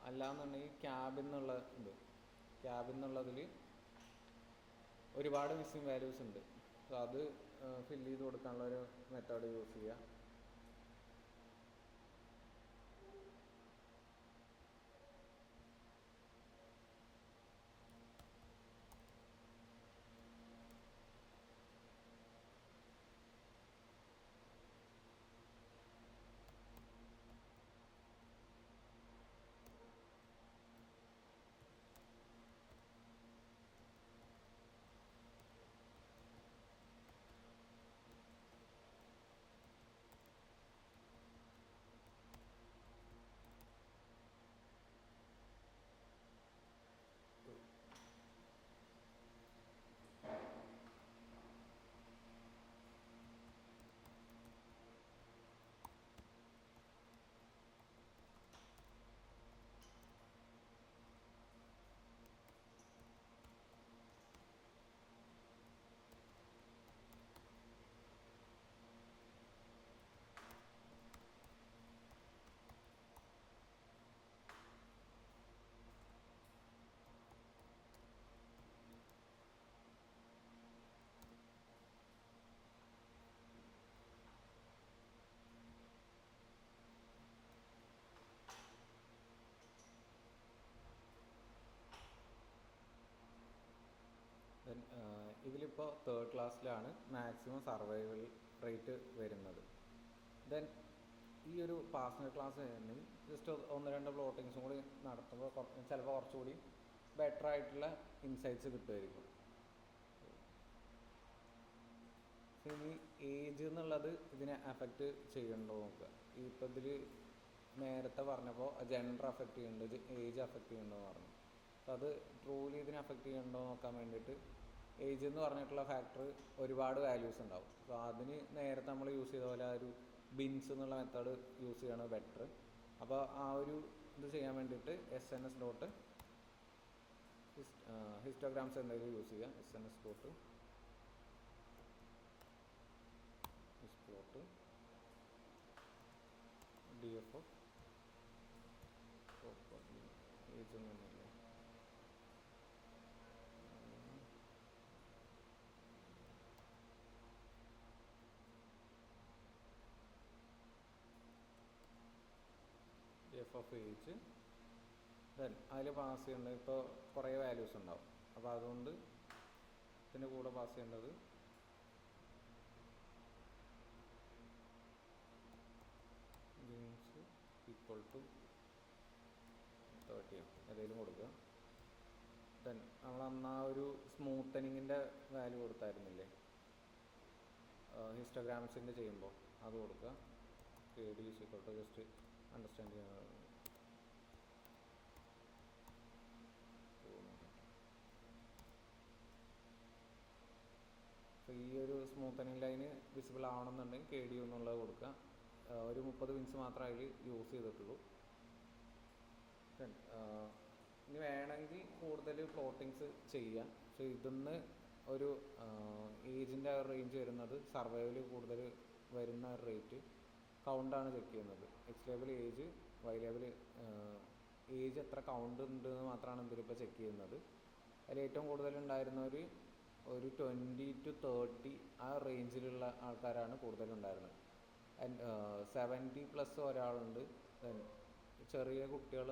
അല്ലാന്നുണ്ടെങ്കിൽ ക്യാബിൽ നിന്നുള്ളതിൽ ഒരുപാട് മിസ്സിംഗ് വാല്യൂസ് ഉണ്ട്. സോ അത് ഫില്ല് ചെയ്ത് കൊടുക്കാനുള്ളൊരു മെത്തേഡ് യൂസ് ചെയ്യുക. ഇതിലിപ്പോൾ തേർഡ് ക്ലാസ്സിലാണ് മാക്സിമം സർവൈവൽ റേറ്റ് വരുന്നത്. ദെൻ ഈ ഒരു പാസഞ്ചർ ക്ലാസ് തന്നെ ജസ്റ്റ് ഒന്ന് രണ്ട് പ്ലോട്ടിങ്സും കൂടി നടത്തുമ്പോൾ ചിലപ്പോൾ കുറച്ചുകൂടി ബെറ്റർ ആയിട്ടുള്ള ഇൻസൈറ്റ്സ് കിട്ടുമായിരിക്കും. ഇനി ഏജ് എന്നുള്ളത് ഇതിനെ അഫക്റ്റ് ചെയ്യുന്നുണ്ടോ നോക്കുക. ഇപ്പോൾ ഇതിൽ നേരത്തെ പറഞ്ഞപ്പോൾ ജെൻഡർ അഫക്റ്റ് ചെയ്യുന്നുണ്ട്, ഏജ് അഫക്റ്റ് ചെയ്യുന്നുണ്ടോ എന്ന് പറഞ്ഞു. അപ്പോൾ അത് ട്രൂലി ഇതിനെ അഫക്റ്റ് ചെയ്യുന്നുണ്ടോ നോക്കാൻ വേണ്ടിയിട്ട് ഏജ് എന്ന് പറഞ്ഞിട്ടുള്ള ഫാക്ടർ ഒരുപാട് വാല്യൂസ് ഉണ്ടാവും. അപ്പോൾ അതിന് നേരത്തെ നമ്മൾ യൂസ് ചെയ്ത പോലെ ആ ഒരു ബിൻസ് എന്നുള്ള മെത്തേഡ് യൂസ് ചെയ്യാണ് ബെറ്റർ. അപ്പോൾ ആ ഒരു ഇത് ചെയ്യാൻ വേണ്ടിയിട്ട് SNS. ഹിസ്റ്റോഗ്രാംസ് എന്തെങ്കിലും യൂസ് ചെയ്യാം. SNS. പ്ലോട്ട് DF ഏജ് ഒന്നുമില്ല. F(age). ദെൻ അതിൽ പാസ് ചെയ്യേണ്ടത് ഇപ്പോൾ കുറേ വാല്യൂസ് ഉണ്ടാവും. അപ്പോൾ അതുകൊണ്ട് ഇതിൻ്റെ കൂടെ പാസ് ചെയ്യേണ്ടത് മീൻസ് ഈക്വൽ ടു 30 ഏതെങ്കിലും കൊടുക്കുക. ദെൻ നമ്മൾ അന്ന് ആ ഒരു സ്മൂത്തനിങ്ങിൻ്റെ വാല്യൂ കൊടുത്തായിരുന്നില്ലേ ഹിസ്റ്റോഗ്രാംസിൻ്റെ ചെയ്യുമ്പോൾ, അത് കൊടുക്കുക. KD is equal to just understand ചെയ്യാൻ. അപ്പോൾ ഈ ഒരു സ്മൂത്തനിങ് ലൈന് വിസിബിൾ ആവണമെന്നുണ്ടെങ്കിൽ KD എന്നുള്ളത് കൊടുക്കുക. ഒരു 30 പിൻസ് മാത്രമേ അതിൽ യൂസ് ചെയ്തിട്ടുള്ളൂ. ഇനി വേണമെങ്കിൽ കൂടുതൽ പ്ലോട്ടിങ്സ് ചെയ്യാം. പക്ഷേ ഇതിന്ന് ഒരു ഏജിൻ്റെ റേഞ്ച് വരുന്നത് സർവൈവൽ കൂടുതൽ വരുന്ന റേറ്റ് കൗണ്ടാണ് ചെക്ക് ചെയ്യുന്നത്. X label age, Y label age എത്ര കൗണ്ട് ഉണ്ട് എന്ന് മാത്രമാണ് ഇതിലിപ്പോൾ ചെക്ക് ചെയ്യുന്നത്. അതിൽ ഏറ്റവും കൂടുതലുണ്ടായിരുന്ന ഒരു 20 to 30 ആ റേഞ്ചിലുള്ള ആൾക്കാരാണ് കൂടുതലുണ്ടായിരുന്നത്. 70+ ഒരാളുണ്ട്. ദെൻ ചെറിയ കുട്ടികൾ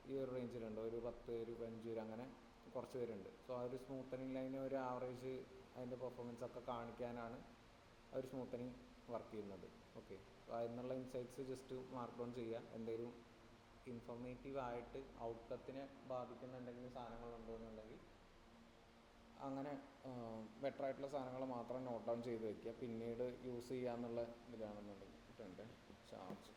ഈ ഒരു റേഞ്ചിലുണ്ട്, ഒരു 10 പേര് 15 പേര് അങ്ങനെ കുറച്ച് പേരുണ്ട്. സോ ആ ഒരു സ്മൂത്തനിങ് ലൈന് ഒരു ആവറേജ് അതിൻ്റെ പെർഫോമൻസ് ഒക്കെ കാണിക്കാനാണ് ആ ഒരു സ്മൂത്തനിങ് വർക്ക് ചെയ്യുന്നത്. ഓക്കെ, അപ്പോൾ അതിനുള്ള ഇൻസൈറ്റ്സ് ജസ്റ്റ് മാർക്ക് ഡൗൺ ചെയ്യുക. എന്തെങ്കിലും ഇൻഫോർമേറ്റീവ് ആയിട്ട് ഔട്ട്കത്തിനെ ബാധിക്കുന്ന എന്തെങ്കിലും സാധനങ്ങളുണ്ടോ എന്നുണ്ടെങ്കിൽ അങ്ങനെ ബെറ്റർ ആയിട്ടുള്ള സാധനങ്ങൾ മാത്രം നോട്ട് ഡൗൺ ചെയ്ത് വയ്ക്കുക. പിന്നീട് യൂസ് ചെയ്യാന്നുള്ള ഇതിലാണെന്നുണ്ടെങ്കിൽ ഇട്ടുണ്ട് ചാർജ്.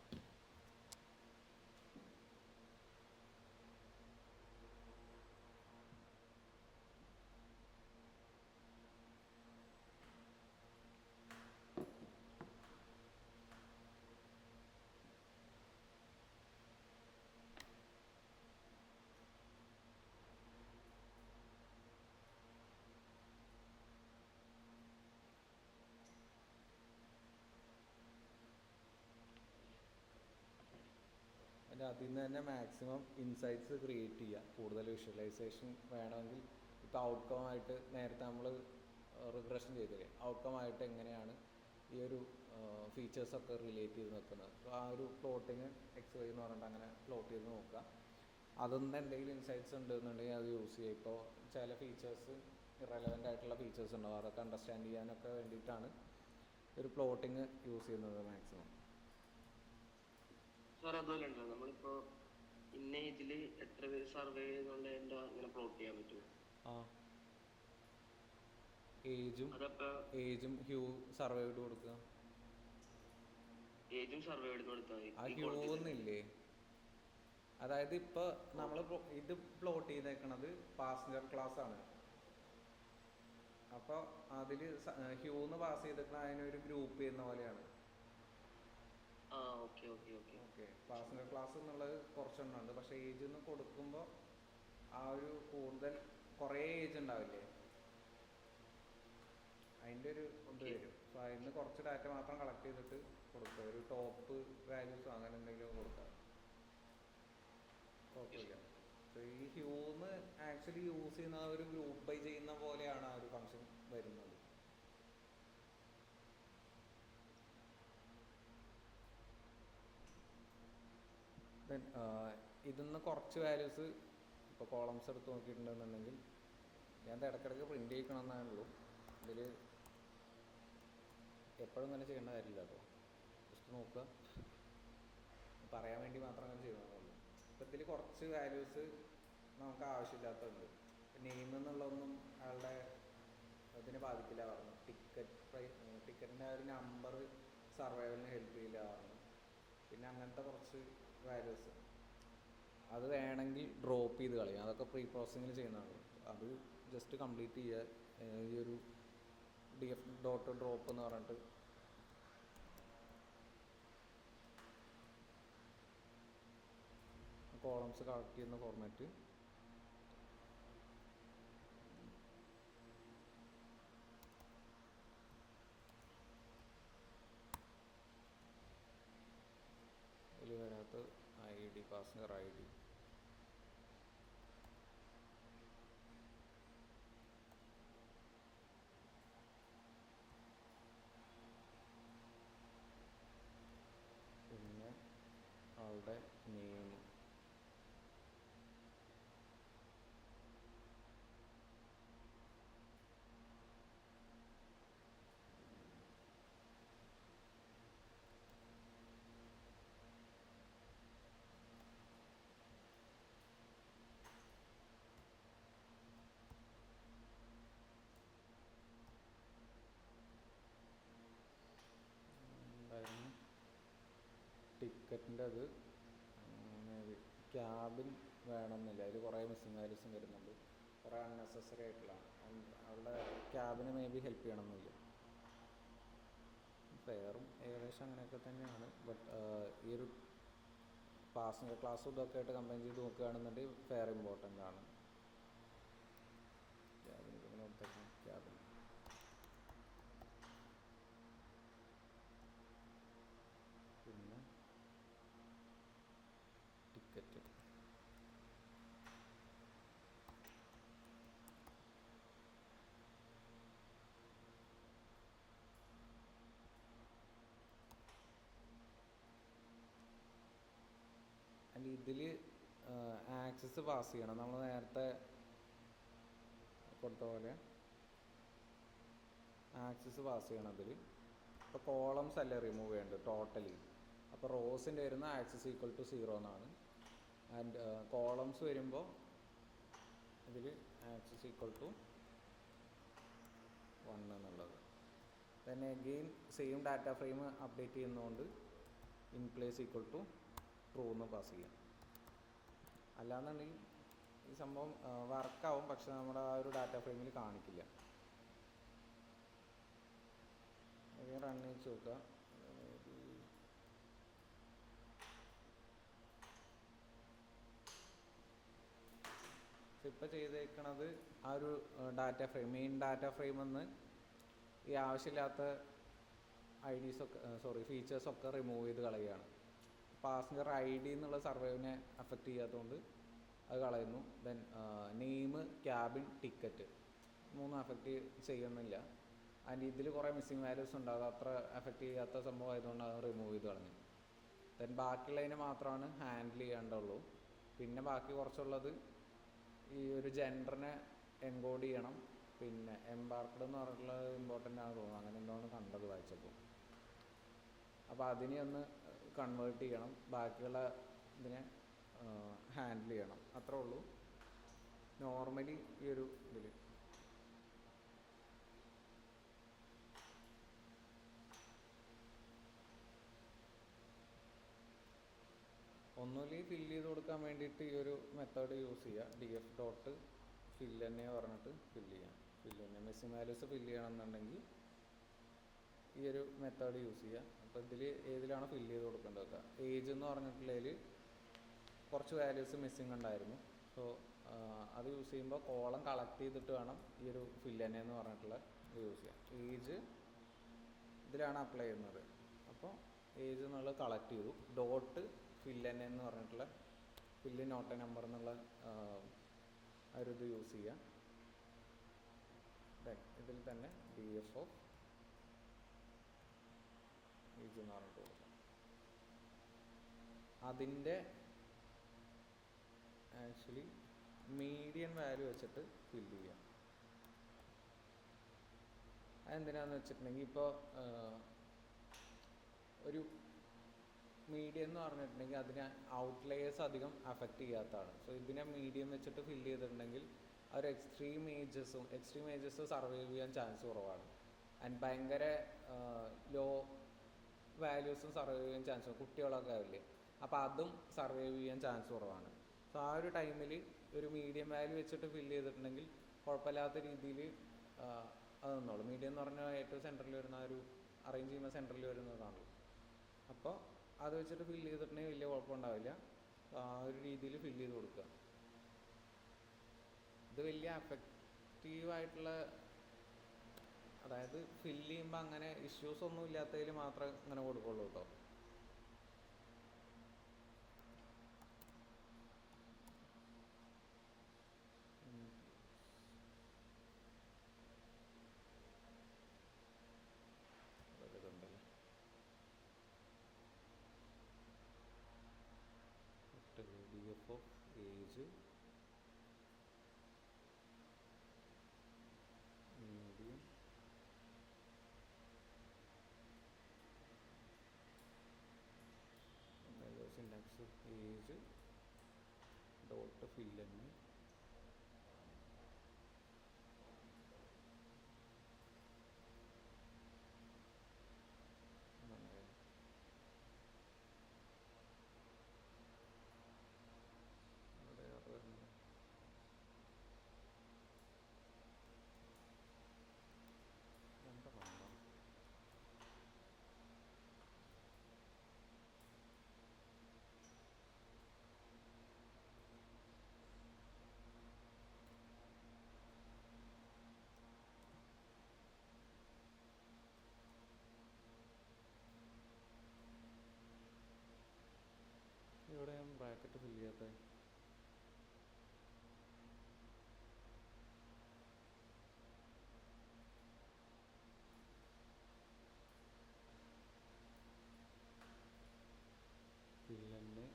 അതിൽ നിന്ന് തന്നെ മാക്സിമം ഇൻസൈറ്റ്സ് ക്രിയേറ്റ് ചെയ്യുക. കൂടുതൽ വിഷ്വലൈസേഷൻ വേണമെങ്കിൽ ഇപ്പോൾ ഔട്ട്കമായിട്ട് നേരത്തെ നമ്മൾ റിഗ്രഷൻ ചെയ്തില്ലേ, ഔട്ട്കമായിട്ട് എങ്ങനെയാണ് ഈ ഒരു ഫീച്ചേഴ്സൊക്കെ റിലേറ്റ് ചെയ്ത് നിൽക്കുന്നത്. അപ്പോൾ ആ ഒരു പ്ലോട്ടിങ് XY എന്ന് പറഞ്ഞിട്ട് അങ്ങനെ പ്ലോട്ട് ചെയ്ത് നോക്കുക. അതൊന്നും എന്തെങ്കിലും ഇൻസൈറ്റ്സ് ഉണ്ടെന്നുണ്ടെങ്കിൽ അത് യൂസ് ചെയ്യുക. ഇപ്പോൾ ചില ഫീച്ചേഴ്സ് ഇറലവൻ്റ് ആയിട്ടുള്ള ഫീച്ചേഴ്സ് ഉണ്ടാവും, അതൊക്കെ അണ്ടർസ്റ്റാൻഡ് ചെയ്യാനൊക്കെ വേണ്ടിയിട്ടാണ് ഒരു പ്ലോട്ടിങ് യൂസ് ചെയ്യുന്നത് മാക്സിമം. സാർ അതുപോലെ ഉണ്ടോ നമ്മളിപ്പോ ഇന്ന ഏജില് എത്ര പേര് സർവേ ചെയ്യുന്നുണ്ട് അങ്ങനെ പ്ലോട്ട് ചെയ്യാൻ പറ്റുമോ? ആ, ഏജും ഹ്യൂ സർവേ ചെയ്ത് കൊടുക്കുക. ഏജും സർവേ ചെയ്ത് കൊടുത്താൽ ആ ഹ്യൂ ഒന്നില്ലേ, അതായത് ഇപ്പൊ നമ്മൾ ഇത് പ്ലോട്ട് ചെയ്തേക്കണത് പാസഞ്ചർ ക്ലാസ് ആണ്. അപ്പോൾ അതില് ഹ്യൂന്ന് പാസ് ചെയ്തേക്കണ അതിനൊരു ഗ്രൂപ്പ് ചെയ്യുന്ന പോലെയാണ്. ഓക്കെ, പാസഞ്ചർ ക്ലാസ് എന്നുള്ളത് കുറച്ചെണ്ണം ഉണ്ട്. പക്ഷെ ഏജ് ഒന്ന് കൊടുക്കുമ്പോൾ ആ ഒരു കൂടുതൽ കുറേ ഏജ് ഉണ്ടാവില്ലേ, അതിൻ്റെ ഒരു ഇത് വരും. സോ അതിന് കുറച്ച് ഡാറ്റ മാത്രം കളക്ട് ചെയ്തിട്ട് കൊടുക്കുക. ഒരു ടോപ്പ് വാല്യൂസോ അങ്ങനെ എന്തെങ്കിലും കൊടുക്കുക, കുഴപ്പമില്ല. സോ ഈ ഹ്യൂന്ന് ആക്ച്വലി യൂസ് ചെയ്യുന്ന ഒരു ഗ്രൂപ്പ് ബൈ ചെയ്യുന്ന പോലെയാണ് ആ ഒരു ഫംഗ്ഷൻ വരുന്നത്. ദെൻ ഇതിന്ന് കുറച്ച് വാല്യൂസ് ഇപ്പോൾ കോളംസ് എടുത്ത് നോക്കിയിട്ടുണ്ടെന്നുണ്ടെങ്കിൽ ഞാൻ ഇടയ്ക്കിടയ്ക്ക് പ്രിൻ്റ് ചെയ്യിക്കണമെന്നേ ഉള്ളൂ. ഇതിൽ എപ്പോഴും തന്നെ ചെയ്യേണ്ട കാര്യമില്ല കേട്ടോ. ജസ്റ്റ് നോക്കുക, പറയാൻ വേണ്ടി മാത്രം അങ്ങനെ ചെയ്യണമെന്നുള്ളൂ. അപ്പോൾ ഇതിൽ കുറച്ച് വാല്യൂസ് നമുക്ക് ആവശ്യമില്ലാത്തതുണ്ട്. നെയിം എന്നുള്ളതൊന്നും അയാളുടെ അതിനെ ബാധിക്കില്ല പറഞ്ഞു. ടിക്കറ്റിൻ്റെ ഒരു നമ്പർ സർവൈവലിന് ഹെൽപ്പ് ചെയ്യില്ല പറഞ്ഞു. പിന്നെ അങ്ങനത്തെ കുറച്ച് വാല്യൂസ് അത് വേണമെങ്കിൽ ഡ്രോപ്പ് ചെയ്ത് കളയും. അതൊക്കെ പ്രീ പ്രോസസ്സിങ്ങിൽ ചെയ്യുന്നതാണ്. അത് ജസ്റ്റ് കംപ്ലീറ്റ് ചെയ്യുക. ഈ ഒരു df ഡോട്ട് ഡ്രോപ്പ് എന്ന് പറഞ്ഞിട്ട് കോളംസ് കളക്ട് ചെയ്യുന്ന ഫോർമാറ്റ്. ഇതിൽ വരാത്ത ID, പാസഞ്ചർ ID. പിന്നെ ആളുടെ നെയിം, എന്തായിരുന്നു ടിക്കറ്റിൻ്റെ അത് ക്യാബിൻ വേണമെന്നില്ല. അതിൽ കുറേ മിസ്സിങ് വാല്യൂസും വരുന്നുണ്ട്, കുറേ അൺനെസസറി ആയിട്ടുള്ളതാണ്. അവളുടെ ക്യാബിന് മേ ബി ഹെൽപ്പ് ചെയ്യണമെന്നില്ല. ഫെയറും ഏകദേശം അങ്ങനെയൊക്കെ തന്നെയാണ്. ബട്ട് ഈ ഒരു പാസഞ്ചർ ക്ലാസ്സും ഇതൊക്കെ ആയിട്ട് കമ്പയർ ചെയ്ത് നോക്കുകയാണെന്നുണ്ടെങ്കിൽ ഫെയർ ഇമ്പോർട്ടൻ്റ് ആണ്. ക്യാബിന് ഇങ്ങനെ കൊടുത്തേക്കാം. ക്യാബിൻ പിന്നെ ടിക്കറ്റ് അല്ല, ഇതിൽ ആക്സസ് പാസ് ചെയ്യണം. നമ്മൾ നേരത്തെ കൊടുത്ത പോലെ ആക്സസ് പാസ് ചെയ്യണം അതിൽ. ഇപ്പോൾ കോളംസ് അല്ലേ റിമൂവ് ചെയ്യേണ്ടത് ടോട്ടലി. അപ്പോൾ റോസിൻ്റെ വരുന്ന ആക്സസ് ഈക്വൽ ടു 0 എന്നാണ്. ആൻഡ് കോളംസ് വരുമ്പോൾ ഇതിൽ ആക്സസ് ഈക്വൽ ടു 1 എന്നുള്ളത്. Then again same data frame update ചെയ്യുന്നതുകൊണ്ട് in place equal to true എന്ന് പാസ് ചെയ്യാം. അല്ലാന്നുണ്ടെങ്കിൽ ഈ സംഭവം വർക്കാവും, പക്ഷെ നമ്മുടെ ആ ഒരു ഡാറ്റ ഫ്രെയിമിൽ കാണിക്കില്ല. അഗെയിൻ റൺ ചെയ്ത് നോക്കുക. ഇപ്പോൾ ചെയ്തേക്കണത് ആ ഒരു ഡാറ്റ ഫ്രെയിം, മെയിൻ ഡാറ്റ ഫ്രെയിമിൽ നിന്ന് ഈ ആവശ്യമില്ലാത്ത ഫീച്ചേഴ്സൊക്കെ റിമൂവ് ചെയ്ത് കളയുകയാണ്. പാസഞ്ചർ ID എന്നുള്ള സർവൈവിനെ അഫക്റ്റ് ചെയ്യാത്തതുകൊണ്ട് അത് കളയുന്നു. ദെൻ നെയിം, ക്യാബിൻ, ടിക്കറ്റ് മൂന്നും അഫക്റ്റ് ചെയ്യുന്നില്ല. ആൻഡ് ഇതിൽ കുറേ മിസ്സിങ് വാല്യൂസ് ഉണ്ട്, അത് അത്ര അഫക്റ്റ് ചെയ്യാത്ത സംഭവം ആയതുകൊണ്ട് അത് റിമൂവ് ചെയ്ത് കളഞ്ഞു. ദെൻ ബാക്കിയുള്ളതിനെ മാത്രമാണ് ഹാൻഡിൽ ചെയ്യേണ്ടുള്ളൂ. പിന്നെ ബാക്കി കുറച്ചുള്ളത് ഈ ഒരു ജെൻഡറിനെ എൻകോഡ് ചെയ്യണം. പിന്നെ എംബാർക്ക്ഡ് എന്ന് പറഞ്ഞിട്ടുള്ളത് ഇമ്പോർട്ടൻ്റ് ആണ് തോന്നുന്നു, അങ്ങനെ എന്താണ് കണ്ടത് വായിച്ചപ്പോൾ. അപ്പോൾ അതിനെ ഒന്ന് കൺവേർട്ട് ചെയ്യണം, ബാക്കിയുള്ള ഇതിനെ ഹാൻഡിൽ ചെയ്യണം. അത്രേ ഉള്ളൂ നോർമലി ഈ ഒരു ഇതിൽ. ഒന്നുമില്ലെങ്കിൽ ഫില്ല് ചെയ്ത് കൊടുക്കാൻ വേണ്ടിയിട്ട് ഈ ഒരു മെത്തേഡ് യൂസ് ചെയ്യുക. df ഡോട്ട് ഫില്ല് തന്നെ പറഞ്ഞിട്ട് ഫില്ല് ചെയ്യാം. ഫില്ല് തന്നെ മിസ്സിംഗ് വാല്യൂസ് ഫില്ല് ചെയ്യണമെന്നുണ്ടെങ്കിൽ ഈ ഒരു മെത്തേഡ് യൂസ് ചെയ്യുക. അപ്പോൾ ഇതിൽ ഏതിലാണ് ഫില്ല് ചെയ്ത് കൊടുക്കേണ്ടത്? ഏജ് എന്ന് പറഞ്ഞിട്ടുള്ളതിൽ കുറച്ച് വാല്യൂസ് മിസ്സിങ് ഉണ്ടായിരുന്നു. സോ അത് യൂസ് ചെയ്യുമ്പോൾ കോളം കളക്ട് ചെയ്തിട്ട് വേണം ഈ ഒരു ഫില്ല് തന്നെ എന്ന് പറഞ്ഞിട്ടുള്ള യൂസ് ചെയ്യാം. ഏജ് ഇതിലാണ് അപ്ലൈ ചെയ്യുന്നത്. അപ്പോൾ ഏജ് എന്നുള്ളത് കളക്ട് ചെയ്തു. ഡോട്ട് ഫില്ല് തന്നെ എന്ന് പറഞ്ഞിട്ടുള്ള ഫില്ല് നോട്ട് എ നമ്പർ എന്നുള്ള ഒരു ഇത് യൂസ് ചെയ്യാം. ഇതിൽ തന്നെ df ഓഫ് ഏജ് എന്ന് പറഞ്ഞിട്ട് കൊടുക്കാം. അതിൻ്റെ ആക്ച്വലി മീഡിയൻ വാല്യൂ വെച്ചിട്ട് ഫില്ല് ചെയ്യാം. അതെന്തിനാന്ന് വെച്ചിട്ടുണ്ടെങ്കിൽ ഇപ്പോൾ ഒരു മീഡിയം എന്ന് പറഞ്ഞിട്ടുണ്ടെങ്കിൽ അതിനെ ഔട്ട്ലെയേഴ്സ് അധികം അഫക്റ്റ് ചെയ്യാത്തതാണ്. സോ ഇതിനെ മീഡിയം വെച്ചിട്ട് ഫില്ല് ചെയ്തിട്ടുണ്ടെങ്കിൽ ആ ഒരു എക്സ്ട്രീം ഏജസ് സർവൈവ് ചെയ്യാൻ ചാൻസ് കുറവാണ്. ആൻഡ് ഭയങ്കര ലോ വാല്യൂസും സർവൈവ് ചെയ്യാൻ ചാൻസ്, കുട്ടികളൊക്കെ ആവില്ലേ, അപ്പോൾ അതും സർവൈവ് ചെയ്യാൻ ചാൻസ് കുറവാണ്. സോ ആ ഒരു ടൈമിൽ ഒരു മീഡിയം വാല്യൂ വെച്ചിട്ട് ഫില്ല് ചെയ്തിട്ടുണ്ടെങ്കിൽ കുഴപ്പമില്ലാത്ത രീതിയിൽ അത് നിന്നോളൂ. മീഡിയം എന്ന് പറഞ്ഞാൽ ഏറ്റവും സെൻറ്ററിൽ വരുന്ന ഒരു അറേഞ്ച് ചെയ്യുന്ന സെൻറ്ററിൽ വരുന്നതാണല്ലോ. അപ്പോൾ അത് വെച്ചിട്ട് ഫില്ല് ചെയ്തിട്ടുണ്ടെങ്കിൽ വലിയ കുഴപ്പമുണ്ടാവില്ല. ആ ഒരു രീതിയിൽ ഫില്ല് ചെയ്ത് കൊടുക്കുക. ഇത് വലിയ എഫക്റ്റീവായിട്ടുള്ള, അതായത് ഫില്ല് ചെയ്യുമ്പോൾ അങ്ങനെ ഇഷ്യൂസ് ഒന്നും ഇല്ലാത്തതിൽ മാത്രമേ അങ്ങനെ കൊടുക്കുള്ളൂ കേട്ടോ. DF of age, medium, syntax age dot fill എന്ന് ഇവിടെ ഞാൻ ബ്രാക്കറ്റ് ഫില്ല് ചെയ്യാത്ത ഫില്ലിന്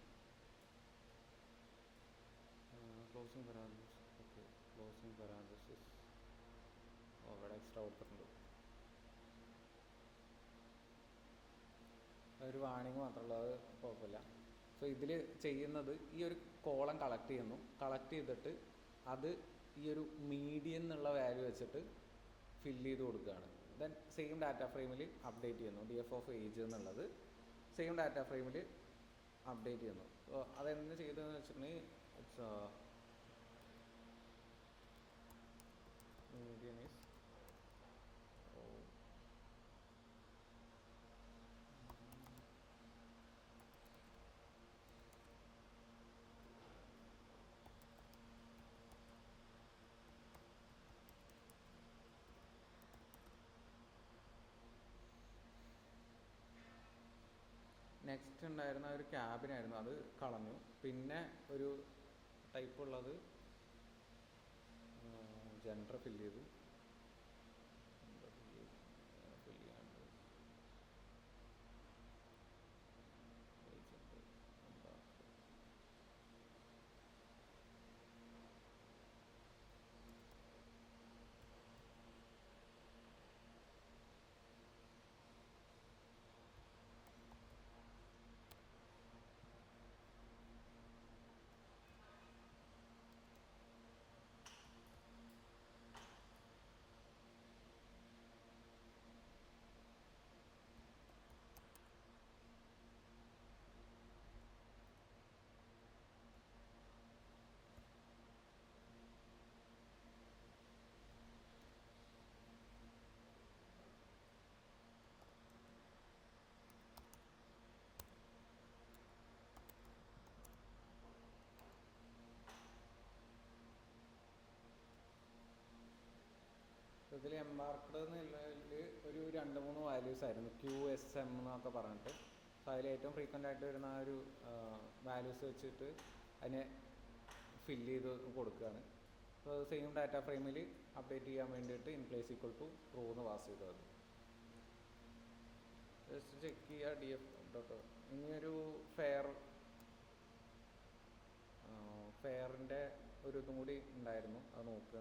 closing parenthesis. Okay, closing parenthesis അവിടെ എക്സ്ട്രാ കൊടുത്തിട്ടുണ്ട്. ഒരു വാണിംഗ് മാത്രമല്ല, അത് കുഴപ്പമില്ല. സോ ഇതിൽ ചെയ്യുന്നത് ഈ ഒരു കോളം കളക്ട് ചെയ്തിട്ട് അത് ഈ ഒരു മീഡിയം എന്നുള്ള വാല്യൂ വെച്ചിട്ട് ഫില്ല് ചെയ്ത് കൊടുക്കുകയാണ്. ദെൻ സെയിം ഡാറ്റ ഫ്രെയിമിൽ അപ്ഡേറ്റ് ചെയ്യുന്നു. DF of age എന്നുള്ളത് സെയിം ഡാറ്റ ഫ്രെയിമിൽ അപ്ഡേറ്റ് ചെയ്യുന്നു. സോ അതെന്ത് ചെയ്തതെന്ന് വെച്ചിട്ടുണ്ടെങ്കിൽ മീഡിയം ഈസ് നെക്സ്റ്റ് ഉണ്ടായിരുന്ന ഒരു ക്യാബിനായിരുന്നു, അത് കളഞ്ഞു. പിന്നെ ഒരു ടൈപ്പ് ഉള്ളത് ജെൻഡർ ഫില്ല് ചെയ്തു. ഇതിൽ എംബാർക്ക്ഡ് എന്നുള്ളതിൽ ഒരു 2-3 വാല്യൂസ് ആയിരുന്നു, QSM എന്നൊക്കെ പറഞ്ഞിട്ട്. സോ അതിൽ ഏറ്റവും ഫ്രീക്വൻ്റ് ആയിട്ട് വരുന്ന ആ ഒരു വാല്യൂസ് വെച്ചിട്ട് അതിനെ ഫില്ല് ചെയ്ത് കൊടുക്കുകയാണ്. സോ സെയിം ഡാറ്റ ഫ്രെയിമിൽ അപ്ഡേറ്റ് ചെയ്യാൻ വേണ്ടിയിട്ട് ഇൻപ്ലേസ് ഈക്വൽ ടു ട്രൂ എന്ന് പാസ് ചെയ്തത്. ജസ്റ്റ് ചെക്ക് ചെയ്യുക DF ഡോട്ട്. ഇനിയൊരു ഫെയറിൻ്റെ ഒരു ഇതും കൂടി ഉണ്ടായിരുന്നു, അത് നോക്കുക.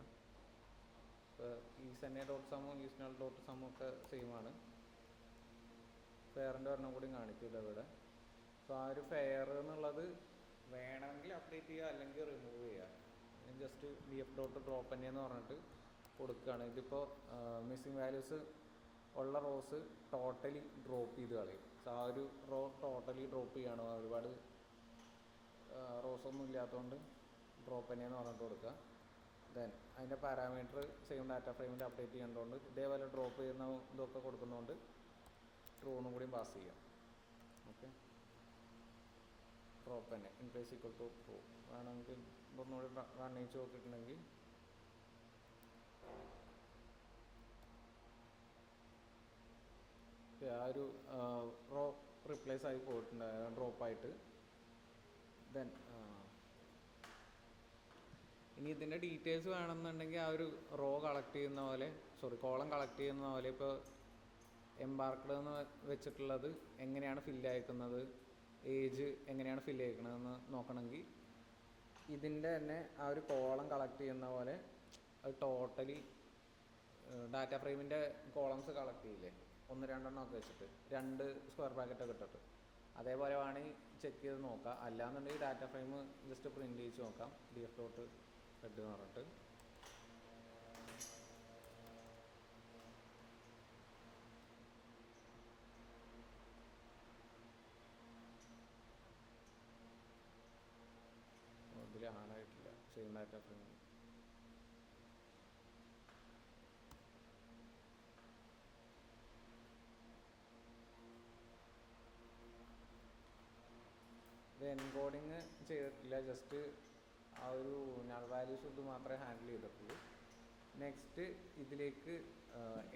ഇപ്പോൾ ഈസെന്നെ ഡോട്ട് സമ്മും ഈസ്നൽ ഡോട്ട് സമ്മും ഒക്കെ സെയിം ആണ്. ഫെയറിൻ്റെ ഒരെണ്ണം കൂടി കാണിക്കില്ല ഇവിടെ. സോ ആ ഒരു ഫെയർ എന്നുള്ളത് വേണമെങ്കിൽ അപ്ഡേറ്റ് ചെയ്യുക, അല്ലെങ്കിൽ റിമൂവ് ചെയ്യുക. ഞാൻ ജസ്റ്റ് df ഡോട്ട് ഡ്രോപ്പ് എന്ന് പറഞ്ഞിട്ട് കൊടുക്കുകയാണ്. ഇതിപ്പോൾ മിസ്സിങ് വാല്യൂസ് ഉള്ള റോസ് ടോട്ടലി ഡ്രോപ്പ് ചെയ്ത് കളയും. സോ ആ ഒരു റോ ടോട്ടലി ഡ്രോപ്പ് ചെയ്യണം. ഒരുപാട് റോസൊന്നും ഇല്ലാത്തതുകൊണ്ട് ഡ്രോപ്പ് എന്ന് പറഞ്ഞിട്ട് കൊടുക്കുക. ദെൻ അതിൻ്റെ പാരാമീറ്റർ സെയിം ഡാറ്റ ഫ്രെയിമിൽ അപ്ഡേറ്റ് ചെയ്യേണ്ടതുകൊണ്ട് ഇതേപോലെ ഡ്രോപ്പ് ചെയ്യുന്ന ഇതൊക്കെ കൊടുക്കുന്നതുകൊണ്ട് ട്രൂന്നും കൂടി പാസ് ചെയ്യാം. ഓക്കെ, ഡ്രോപ്പ് തന്നെ in place equal to true. വേണമെങ്കിൽ ഒന്നുകൂടി റൺ ചെയ്ത് നോക്കിയിട്ടുണ്ടെങ്കിൽ ആ ഒരു റോ റിപ്ലേസ് ആയി പോയിട്ടുണ്ട്, ഡ്രോപ്പായിട്ട്. ദെൻ ഇനി ഇതിൻ്റെ ഡീറ്റെയിൽസ് വേണമെന്നുണ്ടെങ്കിൽ ആ ഒരു റോ കളക്ട് ചെയ്യുന്ന പോലെ, കോളം കളക്ട് ചെയ്യുന്ന പോലെ ഇപ്പോൾ എംബാർക്ക്ഡ് എന്ന് വെച്ചിട്ടുള്ളത് എങ്ങനെയാണ് ഫില്ല് അയക്കുന്നത്, ഏജ് എങ്ങനെയാണ് ഫില്ല് അയക്കണതെന്ന് നോക്കണമെങ്കിൽ ഇതിൻ്റെ തന്നെ ആ ഒരു കോളം കളക്ട് ചെയ്യുന്ന പോലെ അത് ടോട്ടലി ഡാറ്റ ഫ്രെയിമിൻ്റെ കോളംസ് കളക്ട് ചെയ്യില്ലേ, 1-2 ഒക്കെ വെച്ചിട്ട് 2 സ്ക്വയർ ബ്രാക്കറ്റൊക്കെ ഇട്ടിട്ട്, അതേപോലെ വേണമെങ്കിൽ ചെക്ക് ചെയ്ത് നോക്കാം. അല്ലാന്നുണ്ടെങ്കിൽ ഡാറ്റ ഫ്രെയിം ജസ്റ്റ് പ്രിൻറ്റ് ചെയ്ത് നോക്കാം. df ഡോട്ട് ഹെഡ് എന്ന് പറഞ്ഞിട്ട് ഇതിൽ ആണായിട്ടില്ല സെയിം ഡാറ്റ ഫ്രെയിം. ഇത് എൻകോഡിങ് ചെയ്തിട്ടില്ല, ജസ്റ്റ് ആ ഒരു നൾ വാല്യൂസ് ഇത് മാത്രമേ ഹാൻഡിൽ ചെയ്തിട്ടുള്ളൂ. നെക്സ്റ്റ് ഇതിലേക്ക്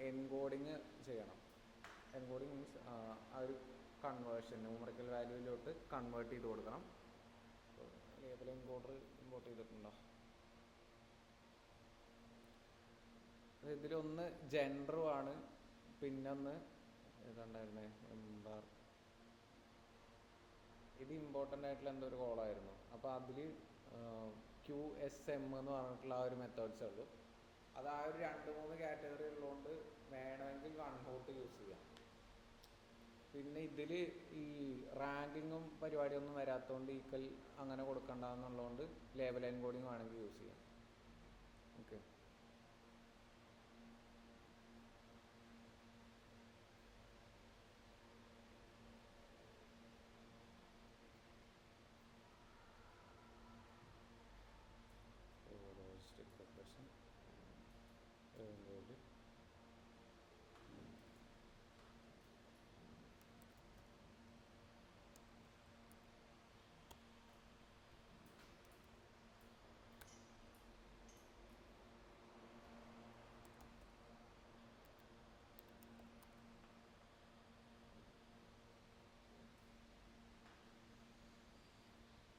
എൻകോഡിങ് ചെയ്യണം. എൻകോഡിങ് മീൻസ് ആ ഒരു കൺവേർഷൻ ന്യൂമറിക്കൽ വാല്യൂയിലോട്ട് കൺവേർട്ട് ചെയ്ത് കൊടുക്കണം. ലേബൽ എൻകോഡർ ഇമ്പോർട്ട് ചെയ്തിട്ടുണ്ടോ? ഇതിലൊന്ന് ജെൻഡറുമാണ്, പിന്നൊന്ന് ഏതാണ്ടായിരുന്നേ എംബാർ, ഇത് ഇമ്പോർട്ടൻ്റ് ആയിട്ടുള്ള എന്തോ ഒരു കോളായിരുന്നു. അപ്പോൾ അതിൽ QSM എന്ന് പറഞ്ഞിട്ടുള്ള ആ ഒരു മെത്തേഡ്സേ ഉള്ളൂ. അത് ആ ഒരു 2-3 കാറ്റഗറി ഉള്ളതുകൊണ്ട് വേണമെങ്കിൽ വൺ ഹോട്ട് യൂസ് ചെയ്യാം. പിന്നെ ഇതിൽ ഈ റാങ്കിങ്ങും പരിപാടിയൊന്നും വരാത്തതുകൊണ്ട് ഈക്വൽ അങ്ങനെ കൊടുക്കണ്ടെന്നുള്ളതുകൊണ്ട് ലേബൽ എൻകോഡിങ് വേണമെങ്കിൽ യൂസ് ചെയ്യാം. ഓക്കെ,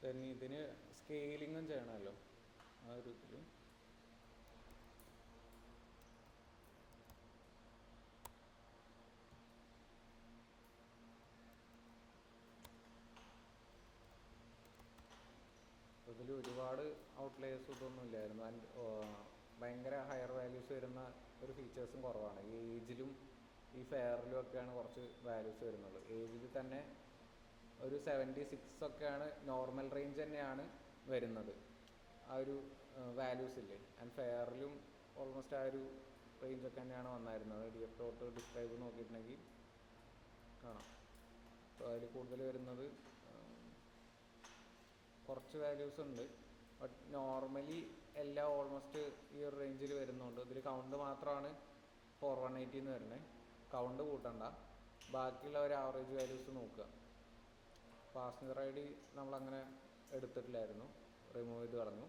പിന്നെ ഇതിന് സ്കെയിലിങ്ങും ചെയ്യണമല്ലോ. ആ ഒരു ഇതിൽ ഒരുപാട് ഔട്ട്ലേഴ്സ് ഇതൊന്നും ഇല്ലായിരുന്നു. ഭയങ്കര ഹയർ വാല്യൂസ് വരുന്ന ഒരു ഫീച്ചേഴ്സും കുറവാണ്. ഈ ഏജിലും ഈ ഫെയറിലും ഒക്കെയാണ് കുറച്ച് വാല്യൂസ് വരുന്നുള്ളൂ. ഏജിൽ തന്നെ ഒരു 76 ഒക്കെയാണ് നോർമൽ റേഞ്ച് തന്നെയാണ് വരുന്നത്, ആ ഒരു വാല്യൂസ് ഇല്ലേ. ആൻഡ് ഫെയറിലും ഓൾമോസ്റ്റ് ആ ഒരു റേഞ്ചൊക്കെ തന്നെയാണ് വന്നായിരുന്നത്. df ഡോട്ട് ഡിസ്ക്രൈബ് നോക്കിയിട്ടുണ്ടെങ്കിൽ കാണാം. അപ്പോൾ അതിൽ കൂടുതൽ വരുന്നത് കുറച്ച് വാല്യൂസ് ഉണ്ട്. ബട്ട് നോർമലി എല്ലാം ഓൾമോസ്റ്റ് ഈ ഒരു റേഞ്ചിൽ വരുന്നുണ്ട്. ഇതിൽ കൗണ്ട് മാത്രമാണ് 4180 എന്ന് വരുന്നത്. കൗണ്ട് കൂട്ടണ്ട, ബാക്കിയുള്ള ഒരു ആവറേജ് വാല്യൂസ് നോക്കുക. പാസഞ്ചർ ID നമ്മളങ്ങനെ എടുത്തിട്ടില്ലായിരുന്നു, റിമൂവ് ചെയ്ത് കളഞ്ഞു.